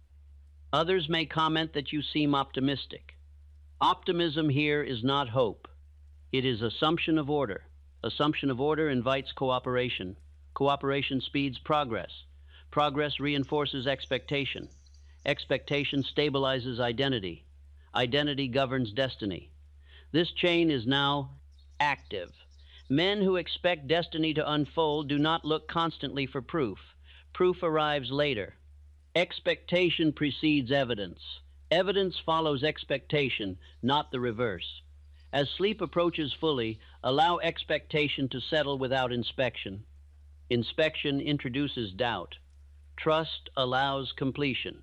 Others may comment that you seem optimistic. Optimism here is not hope. It is assumption of order. Assumption of order invites cooperation. Cooperation speeds progress. Progress reinforces expectation. Expectation stabilizes identity. Identity governs destiny. This chain is now active. Men who expect destiny to unfold do not look constantly for proof. Proof arrives later. Expectation precedes evidence. Evidence follows expectation, not the reverse. As sleep approaches fully, allow expectation to settle without inspection. Inspection introduces doubt. Trust allows completion.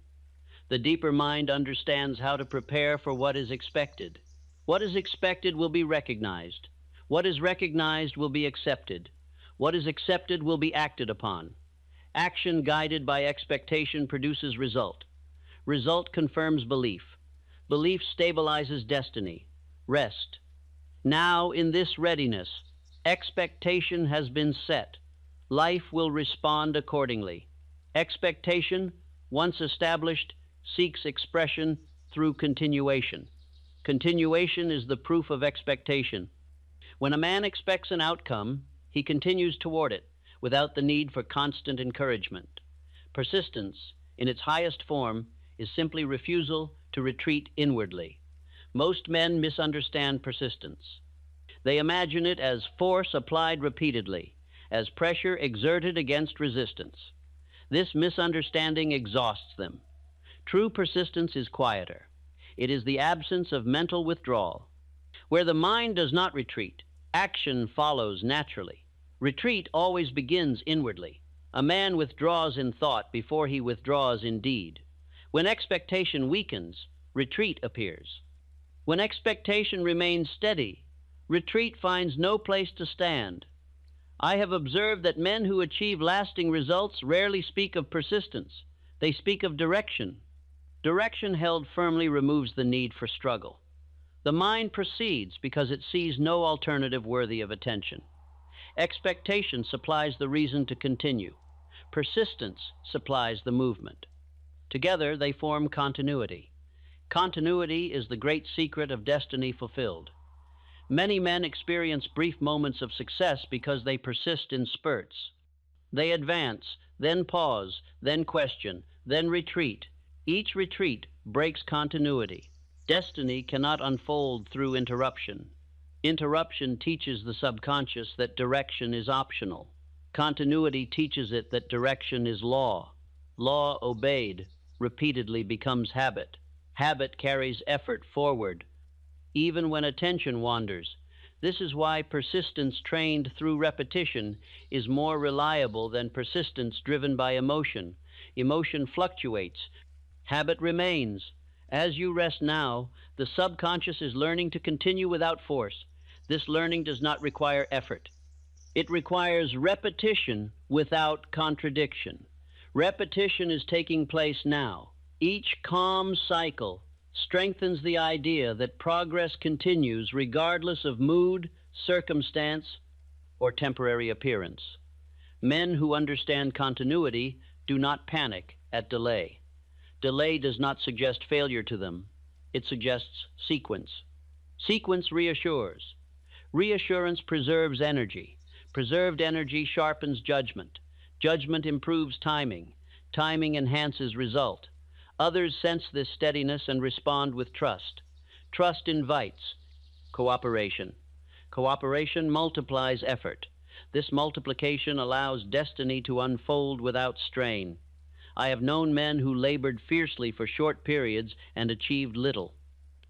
The deeper mind understands how to prepare for what is expected. What is expected will be recognized. What is recognized will be accepted. What is accepted will be acted upon. Action guided by expectation produces result. Result confirms belief. Belief stabilizes destiny. Rest. Now, in this readiness, expectation has been set. Life will respond accordingly. Expectation, once established, seeks expression through continuation. Continuation is the proof of expectation. When a man expects an outcome, he continues toward it without the need for constant encouragement. Persistence, in its highest form, is simply refusal to retreat inwardly. Most men misunderstand persistence. They imagine it as force applied repeatedly, as pressure exerted against resistance. This misunderstanding exhausts them. True persistence is quieter. It is the absence of mental withdrawal. Where the mind does not retreat, action follows naturally. Retreat always begins inwardly. A man withdraws in thought before he withdraws in deed. When expectation weakens, retreat appears. When expectation remains steady, retreat finds no place to stand. I have observed that men who achieve lasting results rarely speak of persistence. They speak of direction. Direction held firmly removes the need for struggle. The mind proceeds because it sees no alternative worthy of attention. Expectation supplies the reason to continue. Persistence supplies the movement. Together they form continuity. Continuity is the great secret of destiny fulfilled. Many men experience brief moments of success because they persist in spurts. They advance, then pause, then question, then retreat. Each retreat breaks continuity. Destiny cannot unfold through interruption. Interruption teaches the subconscious that direction is optional. Continuity teaches it that direction is law. Law obeyed repeatedly becomes habit. Habit carries effort forward, even when attention wanders. This is why persistence trained through repetition is more reliable than persistence driven by emotion. Emotion fluctuates. Habit remains. As you rest now, the subconscious is learning to continue without force. This learning does not require effort. It requires repetition without contradiction. Repetition is taking place now. Each calm cycle strengthens the idea that progress continues regardless of mood, circumstance, or temporary appearance. Men who understand continuity do not panic at delay. Delay does not suggest failure to them. It suggests sequence. Sequence reassures. Reassurance preserves energy. Preserved energy sharpens judgment. Judgment improves timing. Timing enhances result. Others sense this steadiness and respond with trust. Trust invites cooperation. Cooperation multiplies effort. This multiplication allows destiny to unfold without strain. I have known men who labored fiercely for short periods and achieved little.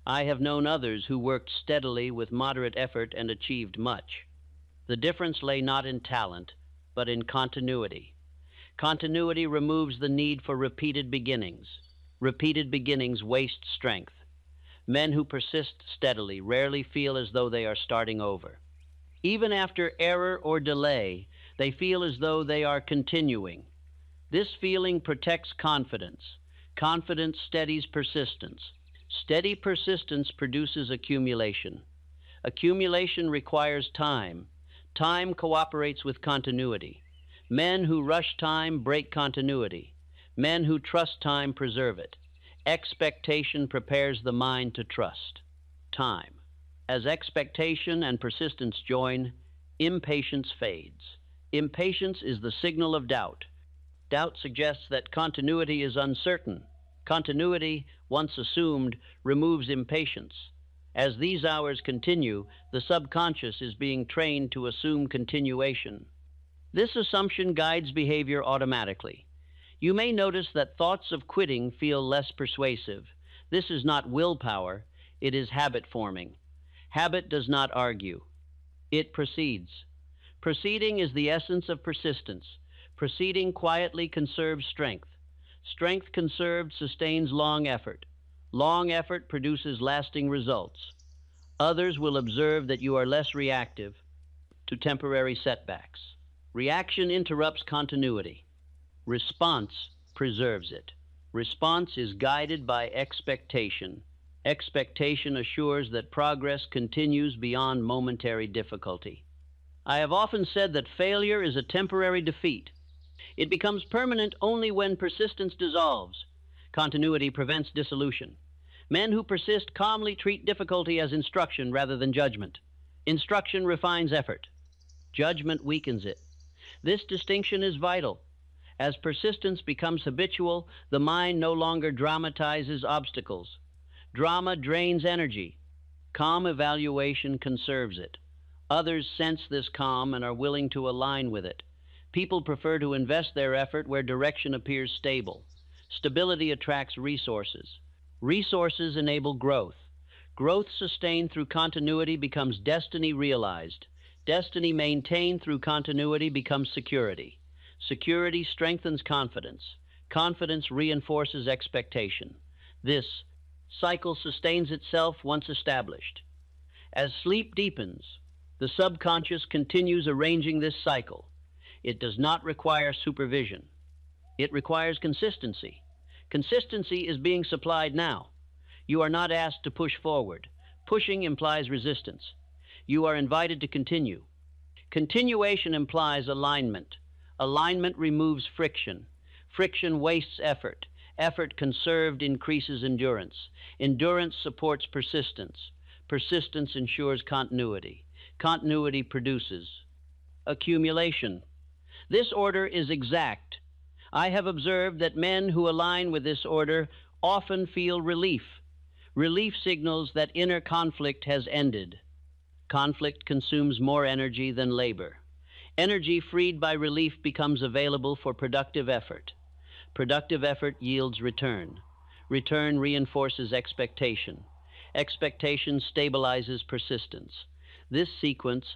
I have known others who worked steadily with moderate effort and achieved much. The difference lay not in talent, but in continuity. Continuity removes the need for repeated beginnings. Repeated beginnings waste strength. Men who persist steadily rarely feel as though they are starting over. Even after error or delay, they feel as though they are continuing. This feeling protects confidence. Confidence steadies persistence. Steady persistence produces accumulation. Accumulation requires time. Time cooperates with continuity. Men who rush time break continuity. Men who trust time preserve it. Expectation prepares the mind to trust. Time. As expectation and persistence join, impatience fades. Impatience is the signal of doubt. Doubt suggests that continuity is uncertain. Continuity, once assumed, removes impatience. As these hours continue, the subconscious is being trained to assume continuation. This assumption guides behavior automatically. You may notice that thoughts of quitting feel less persuasive. This is not willpower, it is habit forming. Habit does not argue. It proceeds. Proceeding is the essence of persistence. Proceeding quietly conserves strength. Strength conserved sustains long effort. Long effort produces lasting results. Others will observe that you are less reactive to temporary setbacks. Reaction interrupts continuity. Response preserves it. Response is guided by expectation. Expectation assures that progress continues beyond momentary difficulty. I have often said that failure is a temporary defeat. It becomes permanent only when persistence dissolves. Continuity prevents dissolution. Men who persist calmly treat difficulty as instruction rather than judgment. Instruction refines effort. Judgment weakens it. This distinction is vital. As persistence becomes habitual, the mind no longer dramatizes obstacles. Drama drains energy. Calm evaluation conserves it. Others sense this calm and are willing to align with it. People prefer to invest their effort where direction appears stable. Stability attracts resources. Resources enable growth. Growth sustained through continuity becomes destiny realized. Destiny maintained through continuity becomes security. Security strengthens confidence. Confidence reinforces expectation. This cycle sustains itself once established. As sleep deepens, the subconscious continues arranging this cycle. It does not require supervision. It requires consistency. Consistency is being supplied now. You are not asked to push forward. Pushing implies resistance. You are invited to continue. Continuation implies alignment. Alignment removes friction. Friction wastes effort. Effort conserved increases endurance. Endurance supports persistence. Persistence ensures continuity. Continuity produces accumulation. This order is exact. I have observed that men who align with this order often feel relief. Relief signals that inner conflict has ended. Conflict consumes more energy than labor. Energy freed by relief becomes available for productive effort. Productive effort yields return. Return reinforces expectation. Expectation stabilizes persistence. This sequence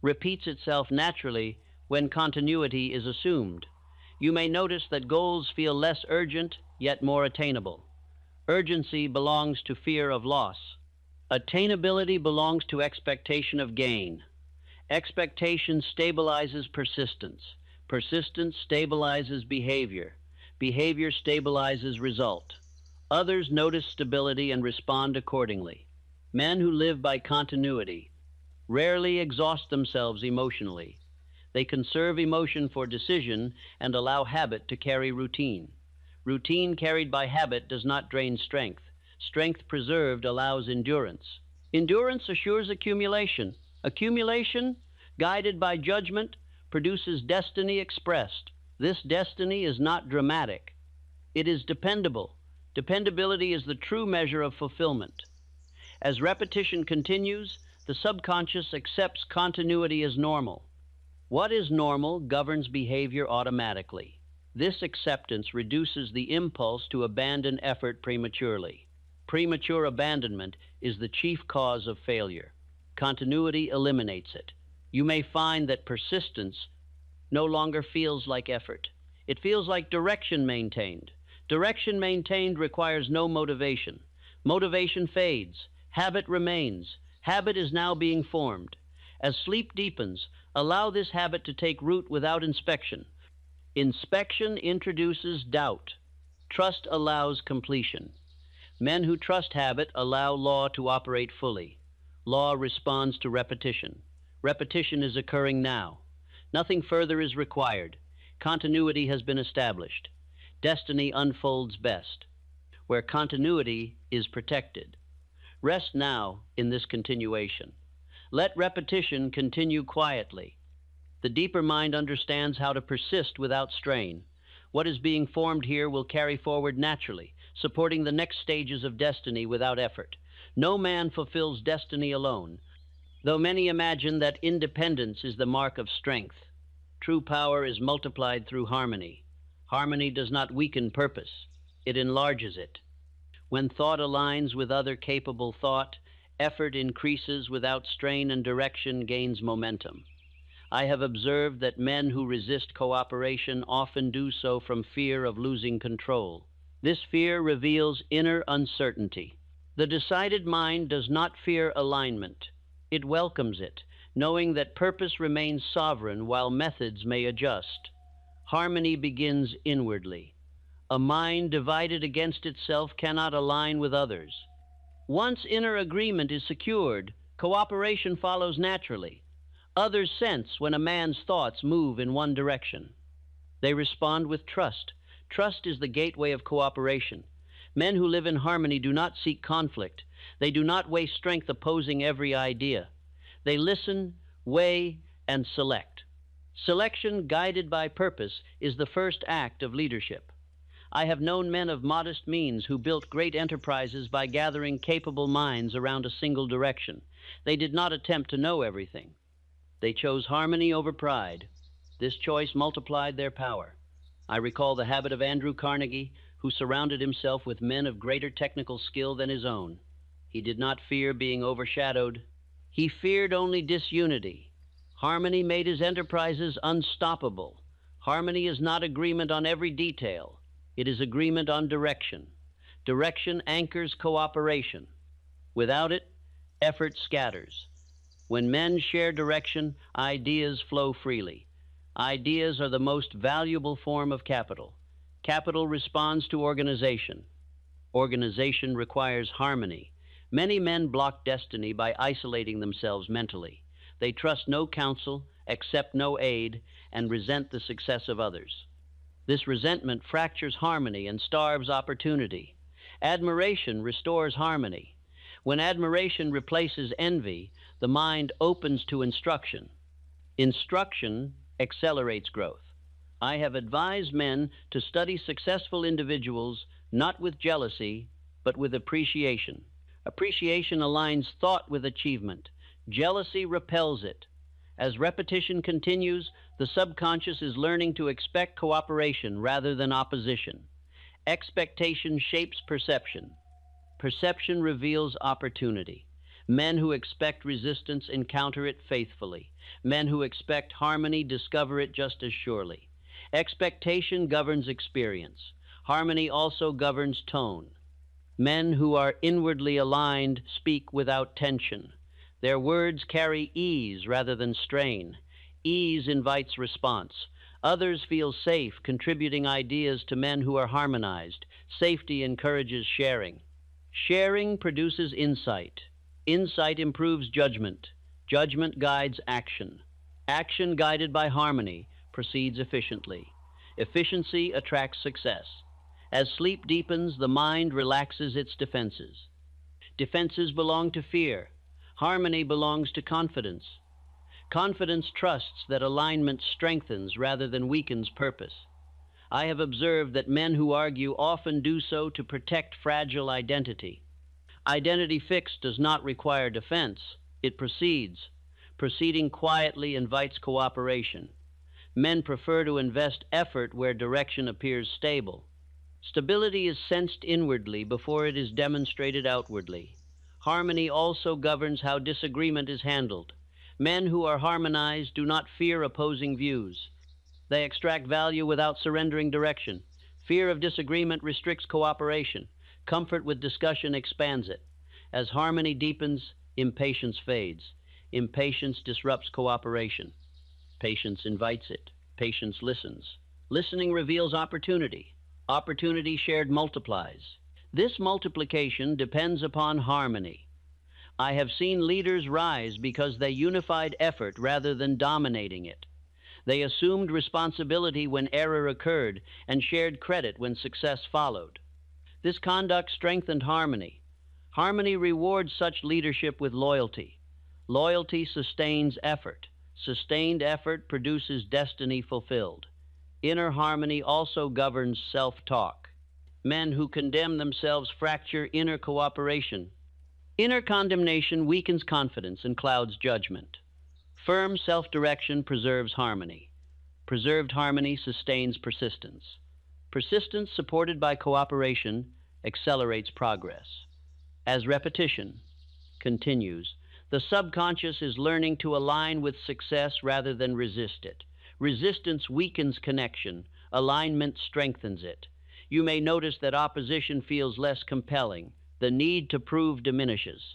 repeats itself naturally when continuity is assumed. You may notice that goals feel less urgent, yet more attainable. Urgency belongs to fear of loss. Attainability belongs to expectation of gain. Expectation stabilizes persistence. Persistence stabilizes behavior. Behavior stabilizes result. Others notice stability and respond accordingly. Men who live by continuity rarely exhaust themselves emotionally. They conserve emotion for decision and allow habit to carry routine. Routine carried by habit does not drain strength. Strength preserved allows endurance. Endurance assures accumulation. Accumulation, guided by judgment, produces destiny expressed. This destiny is not dramatic. It is dependable. Dependability is the true measure of fulfillment. As repetition continues, the subconscious accepts continuity as normal. What is normal governs behavior automatically. This acceptance reduces the impulse to abandon effort prematurely. Premature abandonment is the chief cause of failure. Continuity eliminates it. You may find that persistence no longer feels like effort. It feels like direction maintained. Direction maintained requires no motivation. Motivation fades. Habit remains. Habit is now being formed. As sleep deepens, allow this habit to take root without inspection. Inspection introduces doubt. Trust allows completion. Men who trust habit allow law to operate fully. Law responds to repetition. Repetition is occurring now. Nothing further is required. Continuity has been established. Destiny unfolds best, where continuity is protected. Rest now in this continuation. Let repetition continue quietly. The deeper mind understands how to persist without strain. What is being formed here will carry forward naturally, supporting the next stages of destiny without effort. No man fulfills destiny alone, though many imagine that independence is the mark of strength. True power is multiplied through harmony. Harmony does not weaken purpose, it enlarges it. When thought aligns with other capable thought, effort increases without strain and direction gains momentum. I have observed that men who resist cooperation often do so from fear of losing control. This fear reveals inner uncertainty. The decided mind does not fear alignment. It welcomes it, knowing that purpose remains sovereign while methods may adjust. Harmony begins inwardly. A mind divided against itself cannot align with others. Once inner agreement is secured, cooperation follows naturally. Others sense when a man's thoughts move in one direction. They respond with trust. Trust is the gateway of cooperation. Men who live in harmony do not seek conflict. They do not waste strength opposing every idea. They listen, weigh, and select. Selection guided by purpose is the first act of leadership. I have known men of modest means who built great enterprises by gathering capable minds around a single direction. They did not attempt to know everything. They chose harmony over pride. This choice multiplied their power. I recall the habit of Andrew Carnegie, who surrounded himself with men of greater technical skill than his own. He did not fear being overshadowed. He feared only disunity. Harmony made his enterprises unstoppable. Harmony is not agreement on every detail. It is agreement on direction. Direction anchors cooperation. Without it, effort scatters. When men share direction, ideas flow freely. Ideas are the most valuable form of capital. Capital responds to organization. Organization requires harmony. Many men block destiny by isolating themselves mentally. They trust no counsel, accept no aid, and resent the success of others. This resentment fractures harmony and starves opportunity. Admiration restores harmony. When admiration replaces envy, the mind opens to instruction. Instruction accelerates growth. I have advised men to study successful individuals not with jealousy, but with appreciation. Appreciation aligns thought with achievement. Jealousy repels it. As repetition continues, the subconscious is learning to expect cooperation rather than opposition. Expectation shapes perception. Perception reveals opportunity. Men who expect resistance encounter it faithfully. Men who expect harmony discover it just as surely. Expectation governs experience. Harmony also governs tone. Men who are inwardly aligned speak without tension. Their words carry ease rather than strain. Ease invites response. Others feel safe contributing ideas to men who are harmonized. Safety encourages sharing. Sharing produces insight. Insight improves judgment. Judgment guides action. Action guided by harmony proceeds efficiently. Efficiency attracts success. As sleep deepens, the mind relaxes its defenses. Defenses belong to fear. Harmony belongs to confidence. Confidence trusts that alignment strengthens rather than weakens purpose. I have observed that men who argue often do so to protect fragile identity. Identity fixed does not require defense. It proceeds. Proceeding quietly invites cooperation. Men prefer to invest effort where direction appears stable. Stability is sensed inwardly before it is demonstrated outwardly. Harmony also governs how disagreement is handled. Men who are harmonized do not fear opposing views. They extract value without surrendering direction. Fear of disagreement restricts cooperation. Comfort with discussion expands it. As harmony deepens, impatience fades. Impatience disrupts cooperation. Patience invites it. Patience listens. Listening reveals opportunity. Opportunity shared multiplies. This multiplication depends upon harmony. I have seen leaders rise because they unified effort rather than dominating it. They assumed responsibility when error occurred and shared credit when success followed. This conduct strengthened harmony. Harmony rewards such leadership with loyalty. Loyalty sustains effort. Sustained effort produces destiny fulfilled. Inner harmony also governs self-talk. Men who condemn themselves fracture inner cooperation. Inner condemnation weakens confidence and clouds judgment. Firm self-direction preserves harmony. Preserved harmony sustains persistence. Persistence supported by cooperation accelerates progress. As repetition continues, the subconscious is learning to align with success rather than resist it. Resistance weakens connection. Alignment strengthens it. You may notice that opposition feels less compelling. The need to prove diminishes.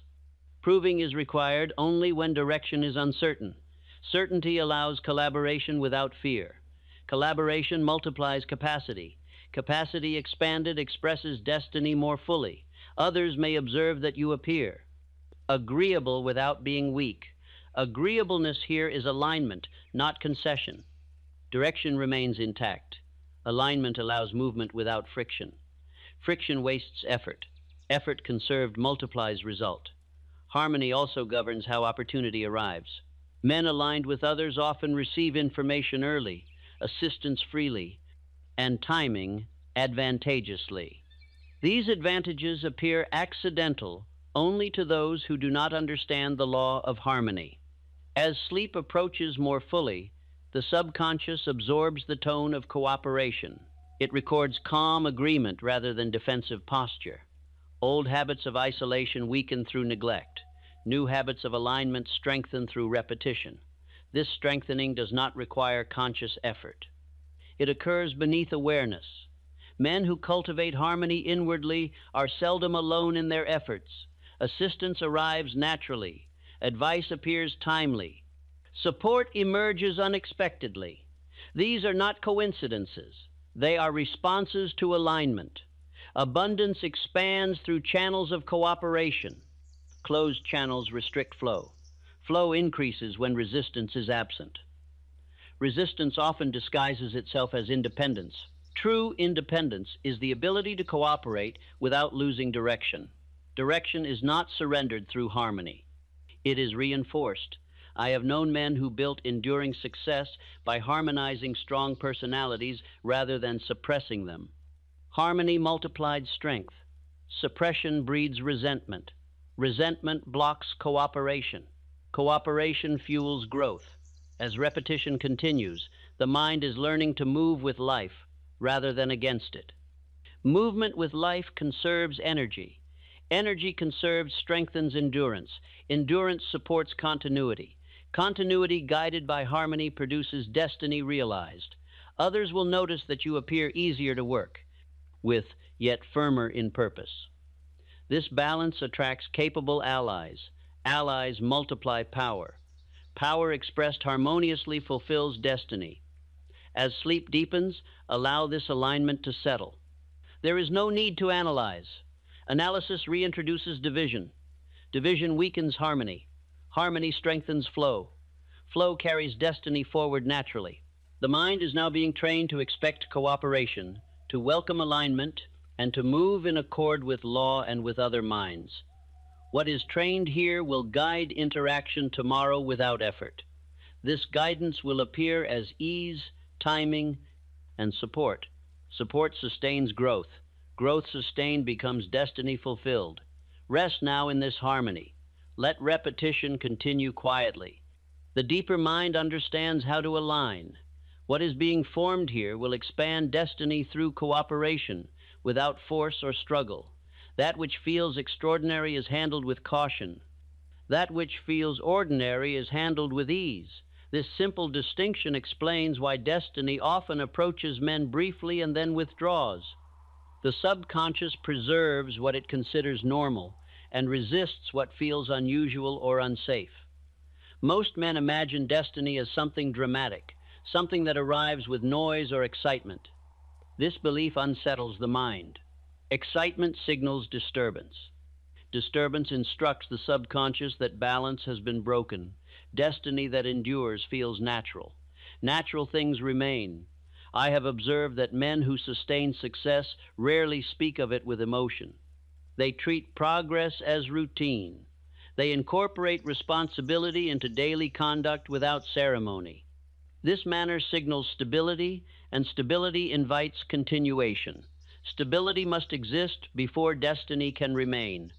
Proving is required only when direction is uncertain. Certainty allows collaboration without fear. Collaboration multiplies capacity. Capacity expanded expresses destiny more fully. Others may observe that you appear agreeable without being weak. Agreeableness here is alignment, not concession. Direction remains intact. Alignment allows movement without friction. Friction wastes effort. Effort conserved multiplies result. Harmony also governs how opportunity arrives. Men aligned with others often receive information early, assistance freely, and timing advantageously. These advantages appear accidental only to those who do not understand the law of harmony. As sleep approaches more fully, the subconscious absorbs the tone of cooperation. It records calm agreement rather than defensive posture. Old habits of isolation weaken through neglect. New habits of alignment strengthen through repetition. This strengthening does not require conscious effort. It occurs beneath awareness. Men who cultivate harmony inwardly are seldom alone in their efforts. Assistance arrives naturally. Advice appears timely. Support emerges unexpectedly. These are not coincidences. They are responses to alignment. Abundance expands through channels of cooperation. Closed channels restrict flow. Flow increases when resistance is absent. Resistance often disguises itself as independence. True independence is the ability to cooperate without losing direction. Direction is not surrendered through harmony. It is reinforced. I have known men who built enduring success by harmonizing strong personalities rather than suppressing them. Harmony multiplied strength. Suppression breeds resentment. Resentment blocks cooperation. Cooperation fuels growth. As repetition continues, the mind is learning to move with life rather than against it. Movement with life conserves energy. Energy conserved strengthens endurance. Endurance supports continuity. Continuity guided by harmony produces destiny realized. Others will notice that you appear easier to work with, yet firmer in purpose. This balance attracts capable allies. Allies multiply power. Power expressed harmoniously fulfills destiny. As sleep deepens, allow this alignment to settle. There is no need to analyze. Analysis reintroduces division. Division weakens harmony. Harmony strengthens flow. Flow carries destiny forward naturally. The mind is now being trained to expect cooperation, to welcome alignment, and to move in accord with law and with other minds. What is trained here will guide interaction tomorrow without effort. This guidance will appear as ease, timing, and support. Support sustains growth. Growth sustained becomes destiny fulfilled. Rest now in this harmony. Let repetition continue quietly. The deeper mind understands how to align. What is being formed here will expand destiny through cooperation, without force or struggle. That which feels extraordinary is handled with caution. That which feels ordinary is handled with ease. This simple distinction explains why destiny often approaches men briefly and then withdraws. The subconscious preserves what it considers normal and resists what feels unusual or unsafe. Most men imagine destiny as something dramatic, something that arrives with noise or excitement. This belief unsettles the mind. Excitement signals disturbance. Disturbance instructs the subconscious that balance has been broken. Destiny that endures feels natural. Natural things remain. I have observed that men who sustain success rarely speak of it with emotion. They treat progress as routine. They incorporate responsibility into daily conduct without ceremony. This manner signals stability, and stability invites continuation. Stability must exist before destiny can remain.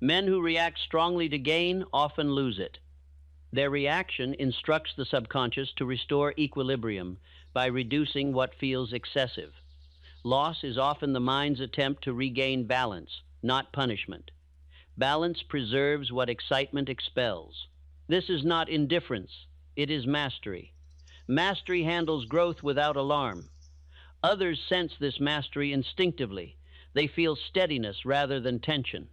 Men who react strongly to gain often lose it. Their reaction instructs the subconscious to restore equilibrium by reducing what feels excessive. Loss is often the mind's attempt to regain balance, not punishment. Balance preserves what excitement expels. This is not indifference, it is mastery. Mastery handles growth without alarm. Others sense this mastery instinctively. They feel steadiness rather than tension.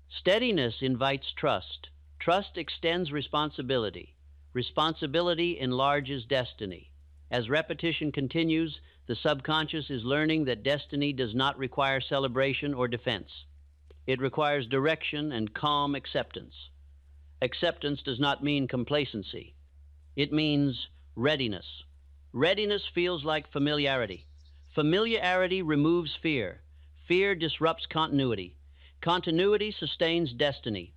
Steadiness invites trust. Trust extends responsibility. Responsibility enlarges destiny. As repetition continues, the subconscious is learning that destiny does not require celebration or defense. It requires direction and calm acceptance. Acceptance does not mean complacency. It means readiness. Readiness feels like familiarity. Familiarity removes fear. Fear disrupts continuity. Continuity sustains destiny.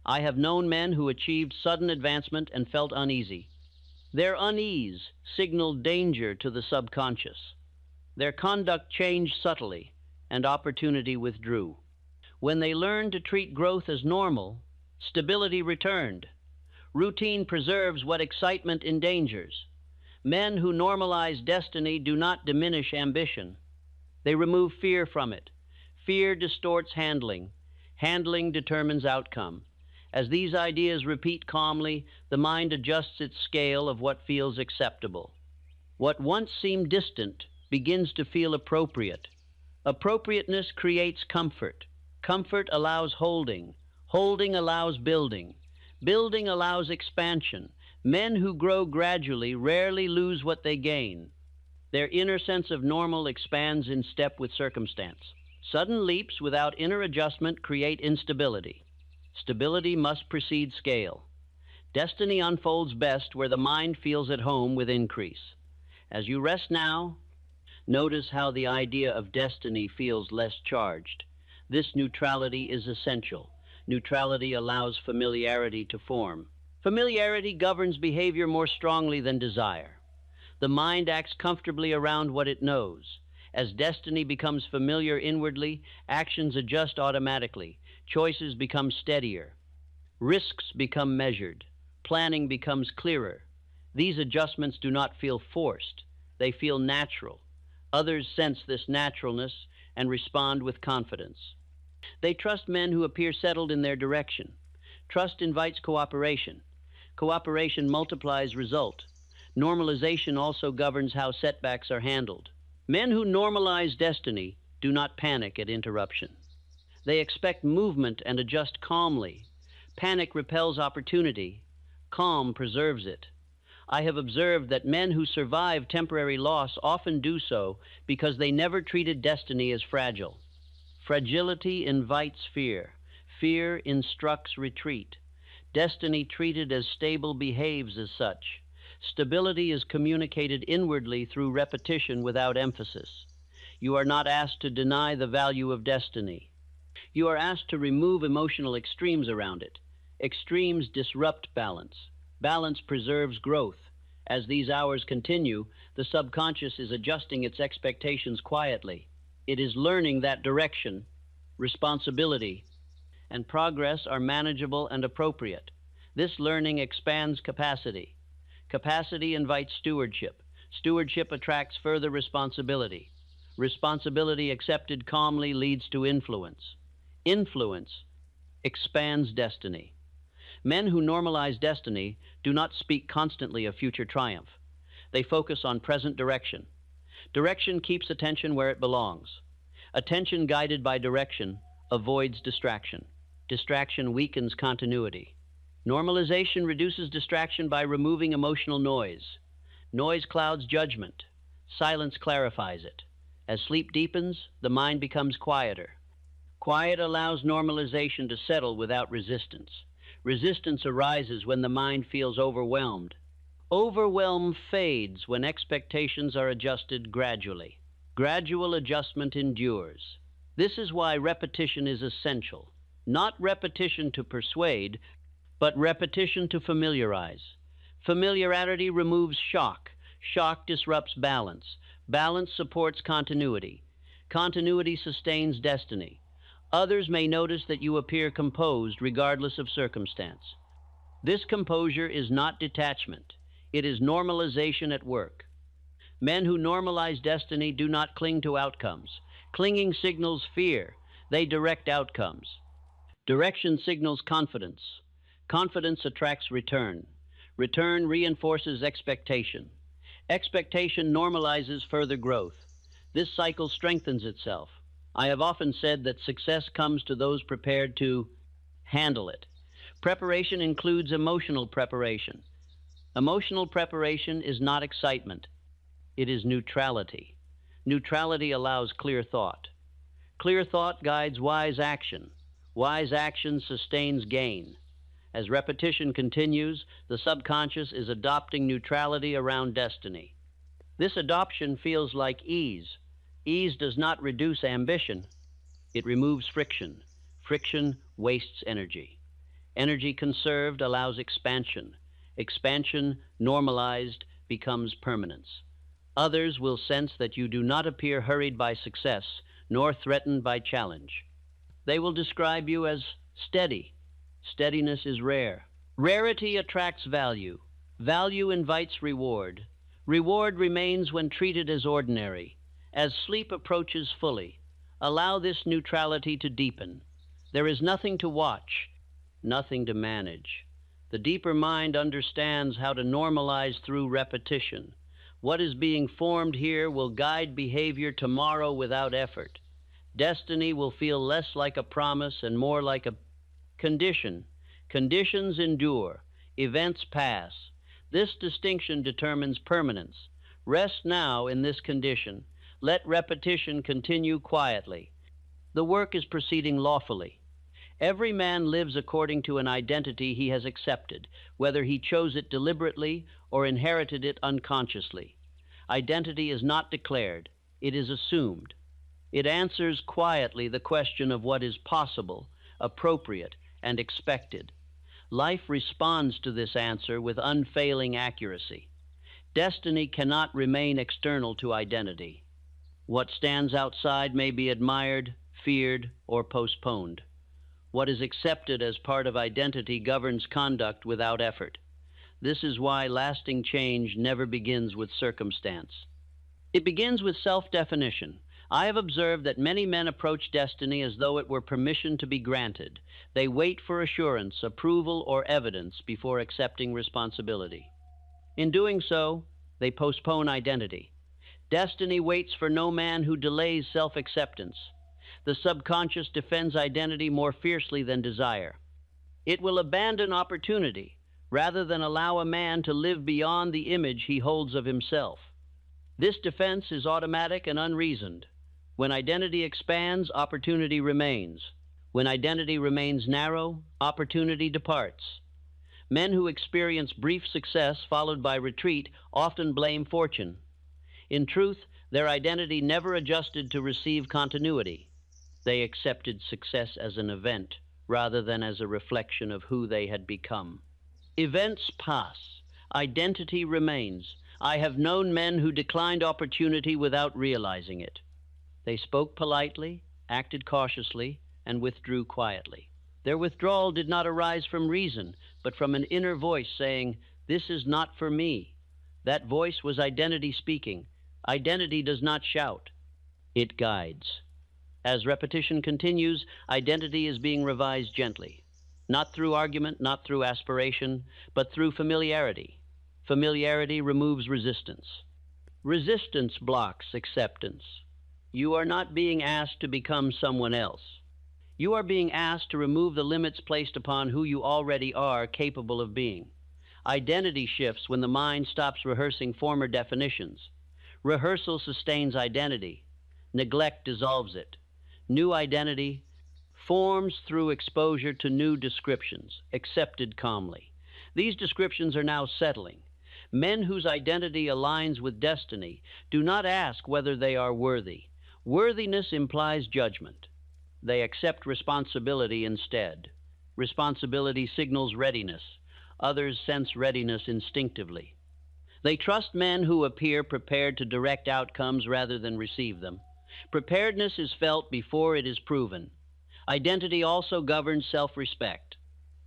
I have known men who achieved sudden advancement and felt uneasy. Their unease signaled danger to the subconscious. Their conduct changed subtly, and opportunity withdrew. When they learned to treat growth as normal, stability returned. Routine preserves what excitement endangers. Men who normalize destiny do not diminish ambition. They remove fear from it. Fear distorts handling. Handling determines outcome. As these ideas repeat calmly, the mind adjusts its scale of what feels acceptable. What once seemed distant begins to feel appropriate. Appropriateness creates comfort. Comfort allows holding. Holding allows building. Building allows expansion. Men who grow gradually rarely lose what they gain. Their inner sense of normal expands in step with circumstance. Sudden leaps without inner adjustment create instability. Stability must precede scale. Destiny unfolds best where the mind feels at home with increase. As you rest now, notice how the idea of destiny feels less charged. This neutrality is essential. Neutrality allows familiarity to form. Familiarity governs behavior more strongly than desire. The mind acts comfortably around what it knows. As destiny becomes familiar inwardly, actions adjust automatically. Choices become steadier. Risks become measured. Planning becomes clearer. These adjustments do not feel forced. They feel natural. Others sense this naturalness and respond with confidence. They trust men who appear settled in their direction. Trust invites cooperation. Cooperation multiplies result. Normalization also governs how setbacks are handled. Men who normalize destiny do not panic at interruption. They expect movement and adjust calmly. Panic repels opportunity. Calm preserves it. I have observed that men who survive temporary loss often do so because they never treated destiny as fragile. Fragility invites fear. Fear instructs retreat. Destiny treated as stable behaves as such. Stability is communicated inwardly through repetition without emphasis. You are not asked to deny the value of destiny. You are asked to remove emotional extremes around it. Extremes disrupt balance. Balance preserves growth. As these hours continue, the subconscious is adjusting its expectations quietly. It is learning that direction, responsibility, and progress are manageable and appropriate. This learning expands capacity. Capacity invites stewardship. Stewardship attracts further responsibility. Responsibility accepted calmly leads to influence. Influence expands destiny. Men who normalize destiny do not speak constantly of future triumph. They focus on present direction. Direction keeps attention where it belongs. Attention guided by direction avoids distraction. Distraction weakens continuity. Normalization reduces distraction by removing emotional noise. Noise clouds judgment. Silence clarifies it. As sleep deepens, the mind becomes quieter. Quiet allows normalization to settle without resistance. Resistance arises when the mind feels overwhelmed. Overwhelm fades when expectations are adjusted gradually. Gradual adjustment endures. This is why repetition is essential. Not repetition to persuade, but repetition to familiarize. Familiarity removes shock. Shock disrupts balance. Balance supports continuity. Continuity sustains destiny. Others may notice that you appear composed regardless of circumstance. This composure is not detachment. It is normalization at work. Men who normalize destiny do not cling to outcomes. Clinging signals fear. They direct outcomes. Direction signals confidence. Confidence attracts return. Return reinforces expectation. Expectation normalizes further growth. This cycle strengthens itself. I have often said that success comes to those prepared to handle it. Preparation includes emotional preparation. Emotional preparation is not excitement. It is neutrality. Neutrality allows clear thought. Clear thought guides wise action. Wise action sustains gain. As repetition continues, the subconscious is adopting neutrality around destiny. This adoption feels like ease. Ease does not reduce ambition. It removes friction. Friction wastes energy. Energy conserved allows expansion. Expansion, normalized, becomes permanence. Others will sense that you do not appear hurried by success, nor threatened by challenge. They will describe you as steady. Steadiness is rare. Rarity attracts value. Value invites reward. Reward remains when treated as ordinary. As sleep approaches fully, allow this neutrality to deepen. There is nothing to watch, nothing to manage. The deeper mind understands how to normalize through repetition. What is being formed here will guide behavior tomorrow without effort. Destiny will feel less like a promise and more like a condition. Conditions endure, events pass. This distinction determines permanence. Rest now in this condition. Let repetition continue quietly. The work is proceeding lawfully. Every man lives according to an identity he has accepted, whether he chose it deliberately or inherited it unconsciously. Identity is not declared, it is assumed. It answers quietly the question of what is possible, appropriate, and expected. Life responds to this answer with unfailing accuracy. Destiny cannot remain external to identity. What stands outside may be admired, feared, or postponed. What is accepted as part of identity governs conduct without effort. This is why lasting change never begins with circumstance. It begins with self-definition. I have observed that many men approach destiny as though it were permission to be granted. They wait for assurance, approval, or evidence before accepting responsibility. In doing so, they postpone identity. Destiny waits for no man who delays self-acceptance. The subconscious defends identity more fiercely than desire. It will abandon opportunity rather than allow a man to live beyond the image he holds of himself. This defense is automatic and unreasoned. When identity expands, opportunity remains. When identity remains narrow, opportunity departs. Men who experience brief success followed by retreat often blame fortune. In truth, their identity never adjusted to receive continuity. They accepted success as an event rather than as a reflection of who they had become. Events pass. Identity remains. I have known men who declined opportunity without realizing it. They spoke politely, acted cautiously, and withdrew quietly. Their withdrawal did not arise from reason, but from an inner voice saying, "This is not for me." That voice was identity speaking. Identity does not shout. It guides. As repetition continues, identity is being revised gently. Not through argument, not through aspiration, but through familiarity. Familiarity removes resistance. Resistance blocks acceptance. You are not being asked to become someone else. You are being asked to remove the limits placed upon who you already are capable of being. Identity shifts when the mind stops rehearsing former definitions. Rehearsal sustains identity. Neglect dissolves it. New identity forms through exposure to new descriptions, accepted calmly. These descriptions are now settling. Men whose identity aligns with destiny do not ask whether they are worthy. Worthiness implies judgment. They accept responsibility instead. Responsibility signals readiness. Others sense readiness instinctively. They trust men who appear prepared to direct outcomes rather than receive them. Preparedness is felt before it is proven. Identity also governs self-respect.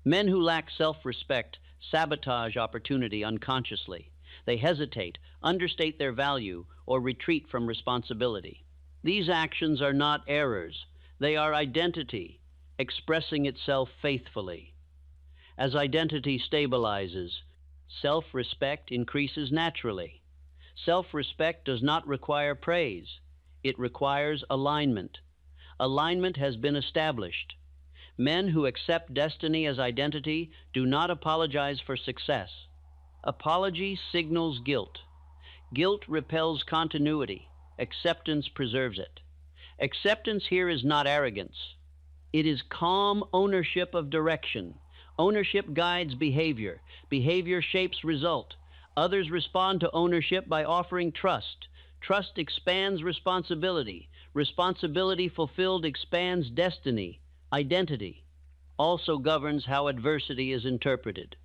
Men who lack self-respect sabotage opportunity unconsciously. They hesitate, understate their value, or retreat from responsibility. These actions are not errors. They are identity, expressing itself faithfully. As identity stabilizes, self-respect increases naturally. Self-respect does not require praise. It requires alignment. Alignment has been established. Men who accept destiny as identity do not apologize for success. Apology signals guilt. Guilt repels continuity. Acceptance preserves it. Acceptance here is not arrogance. It is calm ownership of direction. Ownership guides behavior. Behavior shapes result. Others respond to ownership by offering trust. Trust expands responsibility. Responsibility fulfilled expands destiny. Identity also governs how adversity is interpreted.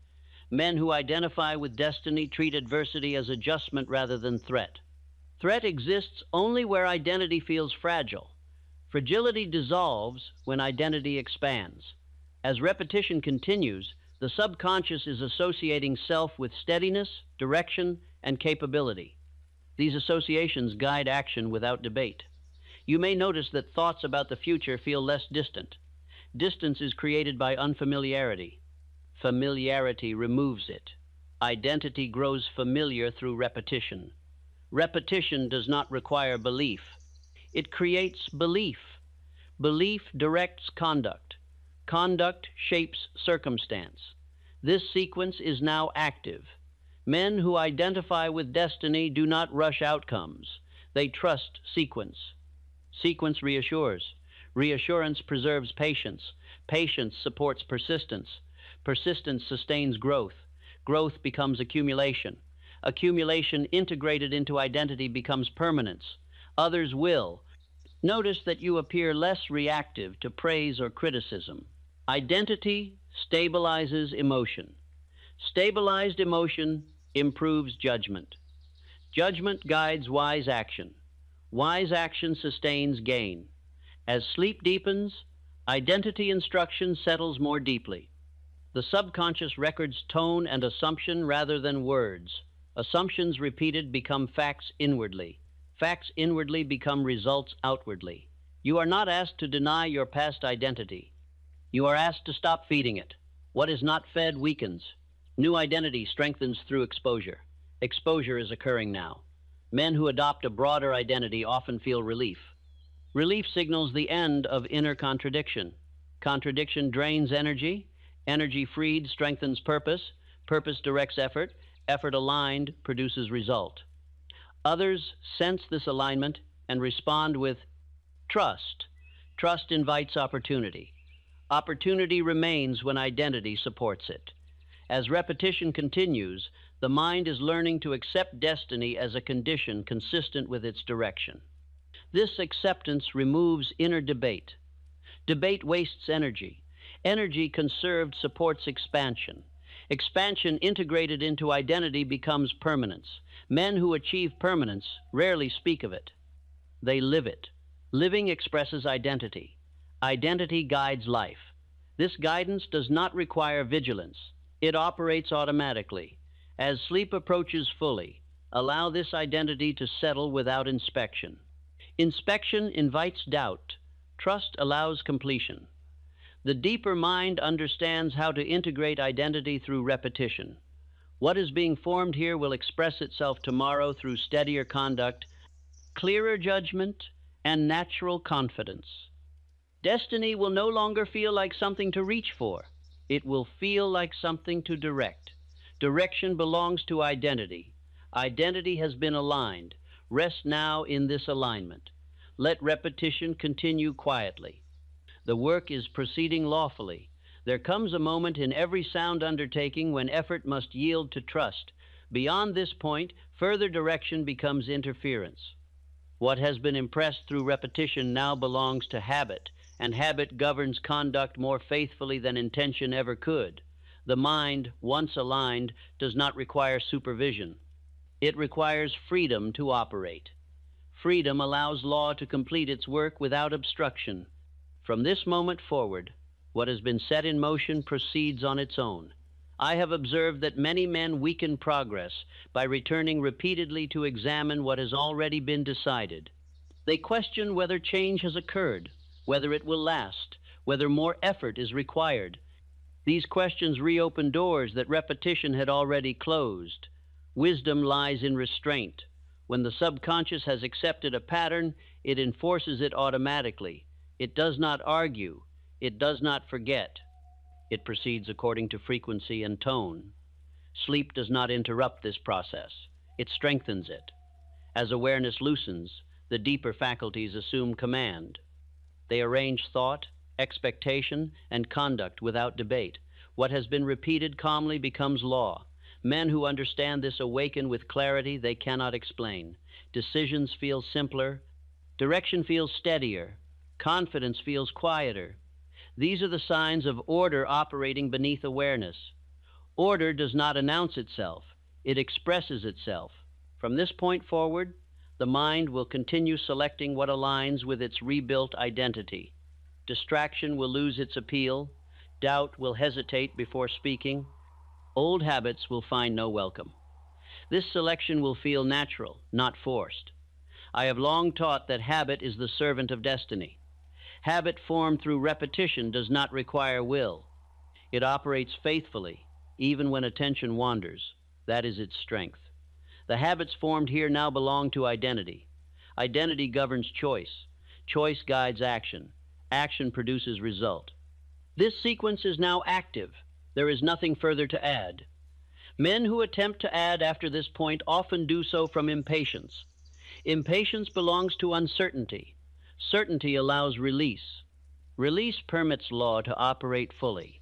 Men who identify with destiny treat adversity as adjustment rather than threat. Threat exists only where identity feels fragile. Fragility dissolves when identity expands. As repetition continues, the subconscious is associating self with steadiness, direction, and capability. These associations guide action without debate. You may notice that thoughts about the future feel less distant. Distance is created by unfamiliarity. Familiarity removes it. Identity grows familiar through repetition. Repetition does not require belief. It creates belief. Belief directs conduct. Conduct shapes circumstance. This sequence is now active. Men who identify with destiny do not rush outcomes. They trust sequence. Sequence reassures. Reassurance preserves patience. Patience supports persistence. Persistence sustains growth. Growth becomes accumulation. Accumulation integrated into identity becomes permanence. Others will. Notice that you appear less reactive to praise or criticism. Identity stabilizes emotion. Stabilized emotion improves judgment. Judgment guides wise action. Wise action sustains gain. As sleep deepens, identity instruction settles more deeply. The subconscious records tone and assumption rather than words. Assumptions repeated become facts inwardly. Facts inwardly become results outwardly. You are not asked to deny your past identity. You are asked to stop feeding it. What is not fed weakens. New identity strengthens through exposure. Exposure is occurring now. Men who adopt a broader identity often feel relief. Relief signals the end of inner contradiction. Contradiction drains energy. Energy freed strengthens purpose. Purpose directs effort. Effort aligned produces result. Others sense this alignment and respond with trust. Trust invites opportunity. Opportunity remains when identity supports it. As repetition continues, the mind is learning to accept destiny as a condition consistent with its direction. This acceptance removes inner debate. Debate wastes energy. Energy conserved supports expansion. Expansion integrated into identity becomes permanence. Men who achieve permanence rarely speak of it. They live it. Living expresses identity. Identity guides life. This guidance does not require vigilance. It operates automatically. As sleep approaches fully, allow this identity to settle without inspection. Inspection invites doubt. Trust allows completion. The deeper mind understands how to integrate identity through repetition. What is being formed here will express itself tomorrow through steadier conduct, clearer judgment, and natural confidence. Destiny will no longer feel like something to reach for. It will feel like something to direct. Direction belongs to identity. Identity has been aligned. Rest now in this alignment. Let repetition continue quietly. The work is proceeding lawfully. There comes a moment in every sound undertaking when effort must yield to trust. Beyond this point, further direction becomes interference. What has been impressed through repetition now belongs to habit, and habit governs conduct more faithfully than intention ever could. The mind, once aligned, does not require supervision. It requires freedom to operate. Freedom allows law to complete its work without obstruction. From this moment forward, what has been set in motion proceeds on its own. I have observed that many men weaken progress by returning repeatedly to examine what has already been decided. They question whether change has occurred, whether it will last, whether more effort is required. These questions reopen doors that repetition had already closed. Wisdom lies in restraint. When the subconscious has accepted a pattern, it enforces it automatically. It does not argue. It does not forget. It proceeds according to frequency and tone. Sleep does not interrupt this process. It strengthens it. As awareness loosens, the deeper faculties assume command. They arrange thought, expectation, and conduct without debate. What has been repeated calmly becomes law. Men who understand this awaken with clarity they cannot explain. Decisions feel simpler. Direction feels steadier. Confidence feels quieter. These are the signs of order operating beneath awareness. Order does not announce itself. It expresses itself. From this point forward, the mind will continue selecting what aligns with its rebuilt identity. Distraction will lose its appeal. Doubt will hesitate before speaking. Old habits will find no welcome. This selection will feel natural, not forced. I have long taught that habit is the servant of destiny. Habit formed through repetition does not require will. It operates faithfully, even when attention wanders. That is its strength. The habits formed here now belong to identity. Identity governs choice. Choice guides action. Action produces result. This sequence is now active. There is nothing further to add. Men who attempt to add after this point often do so from impatience. Impatience belongs to uncertainty. Certainty allows release. Release permits law to operate fully.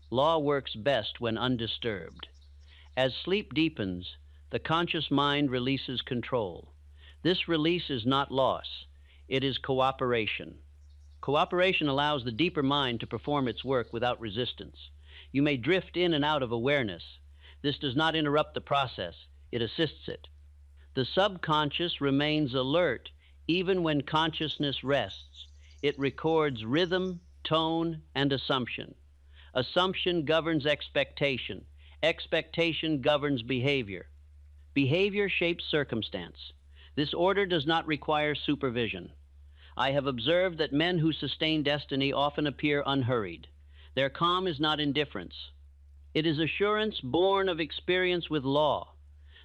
Law works best when undisturbed. As sleep deepens, the conscious mind releases control. This release is not loss. It is cooperation. Cooperation allows the deeper mind to perform its work without resistance. You may drift in and out of awareness. This does not interrupt the process. It assists it. The subconscious remains alert even when consciousness rests. It records rhythm, tone, and assumption. Assumption governs expectation. Expectation governs behavior. Behavior shapes circumstance. This order does not require supervision. I have observed that men who sustain destiny often appear unhurried. Their calm is not indifference. It is assurance born of experience with law.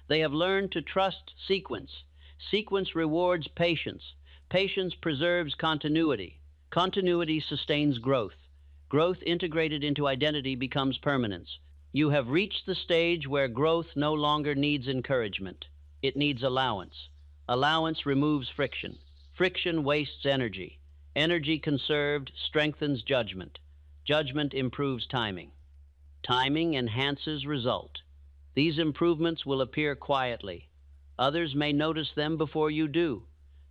They have learned to trust sequence. Sequence rewards patience. Patience preserves continuity. Continuity sustains growth. Growth integrated into identity becomes permanence. You have reached the stage where growth no longer needs encouragement. It needs allowance. Allowance removes friction. Friction wastes energy. Energy conserved strengthens judgment. Judgment improves timing. Timing enhances result. These improvements will appear quietly. Others may notice them before you do.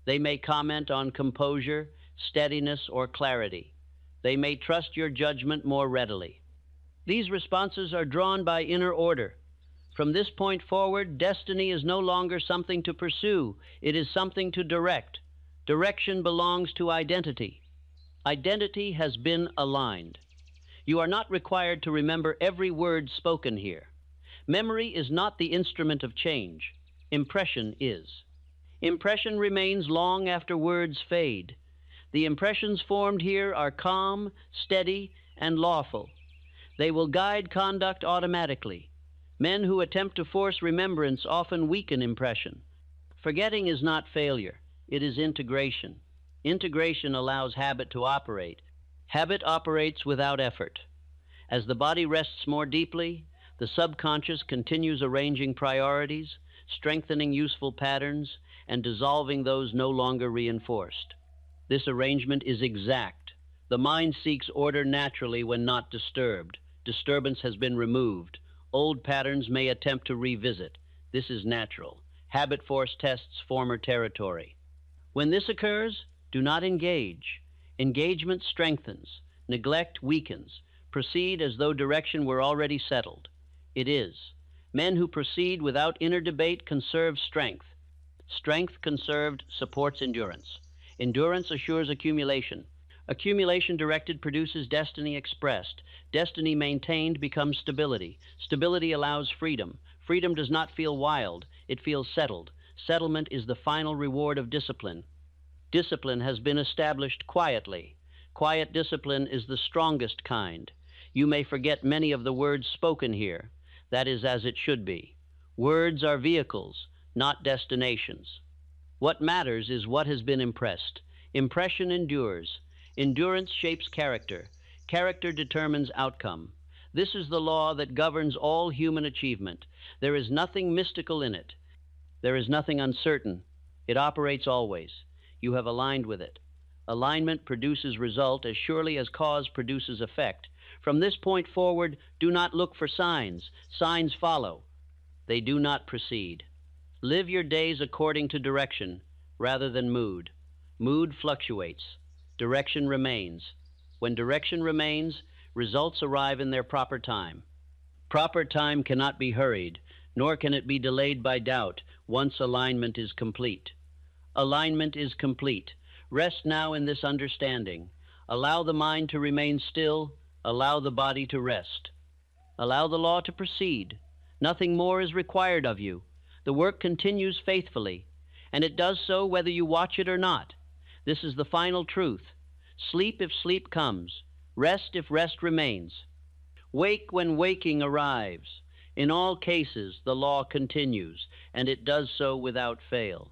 They may comment on composure, steadiness, or clarity. They may trust your judgment more readily. These responses are drawn by inner order. From this point forward, destiny is no longer something to pursue. It is something to direct. Direction belongs to identity. Identity has been aligned. You are not required to remember every word spoken here. Memory is not the instrument of change. Impression is. Impression remains long after words fade. The impressions formed here are calm, steady, and lawful. They will guide conduct automatically. Men who attempt to force remembrance often weaken impression. Forgetting is not failure. It is integration. Integration allows habit to operate. Habit operates without effort. As the body rests more deeply, the subconscious continues arranging priorities, strengthening useful patterns, and dissolving those no longer reinforced. This arrangement is exact. The mind seeks order naturally when not disturbed. Disturbance has been removed. Old patterns may attempt to revisit. This is natural. Habit force tests former territory. When this occurs, do not engage. Engagement strengthens. Neglect weakens. Proceed as though direction were already settled. It is. Men who proceed without inner debate conserve strength. Strength conserved supports endurance. Endurance assures accumulation. Accumulation directed produces destiny expressed. Destiny maintained becomes stability. Stability allows freedom. Freedom does not feel wild. It feels settled. Settlement is the final reward of discipline. Discipline has been established quietly. Quiet discipline is the strongest kind. You may forget many of the words spoken here. That is as it should be. Words are vehicles, not destinations. What matters is what has been impressed. Impression endures. Endurance shapes character. Character determines outcome. This is the law that governs all human achievement. There is nothing mystical in it. There is nothing uncertain. It operates always. You have aligned with it. Alignment produces result as surely as cause produces effect. From this point forward, do not look for signs. Signs follow. They do not precede. Live your days according to direction rather than mood. Mood fluctuates. Direction remains. When direction remains, results arrive in their proper time. Proper time cannot be hurried, nor can it be delayed by doubt once alignment is complete. Alignment is complete. Rest now in this understanding. Allow the mind to remain still. Allow the body to rest. Allow the law to proceed. Nothing more is required of you. The work continues faithfully, and it does so whether you watch it or not. This is the final truth. Sleep if sleep comes. Rest if rest remains. Wake when waking arrives. In all cases, the law continues, and it does so without fail.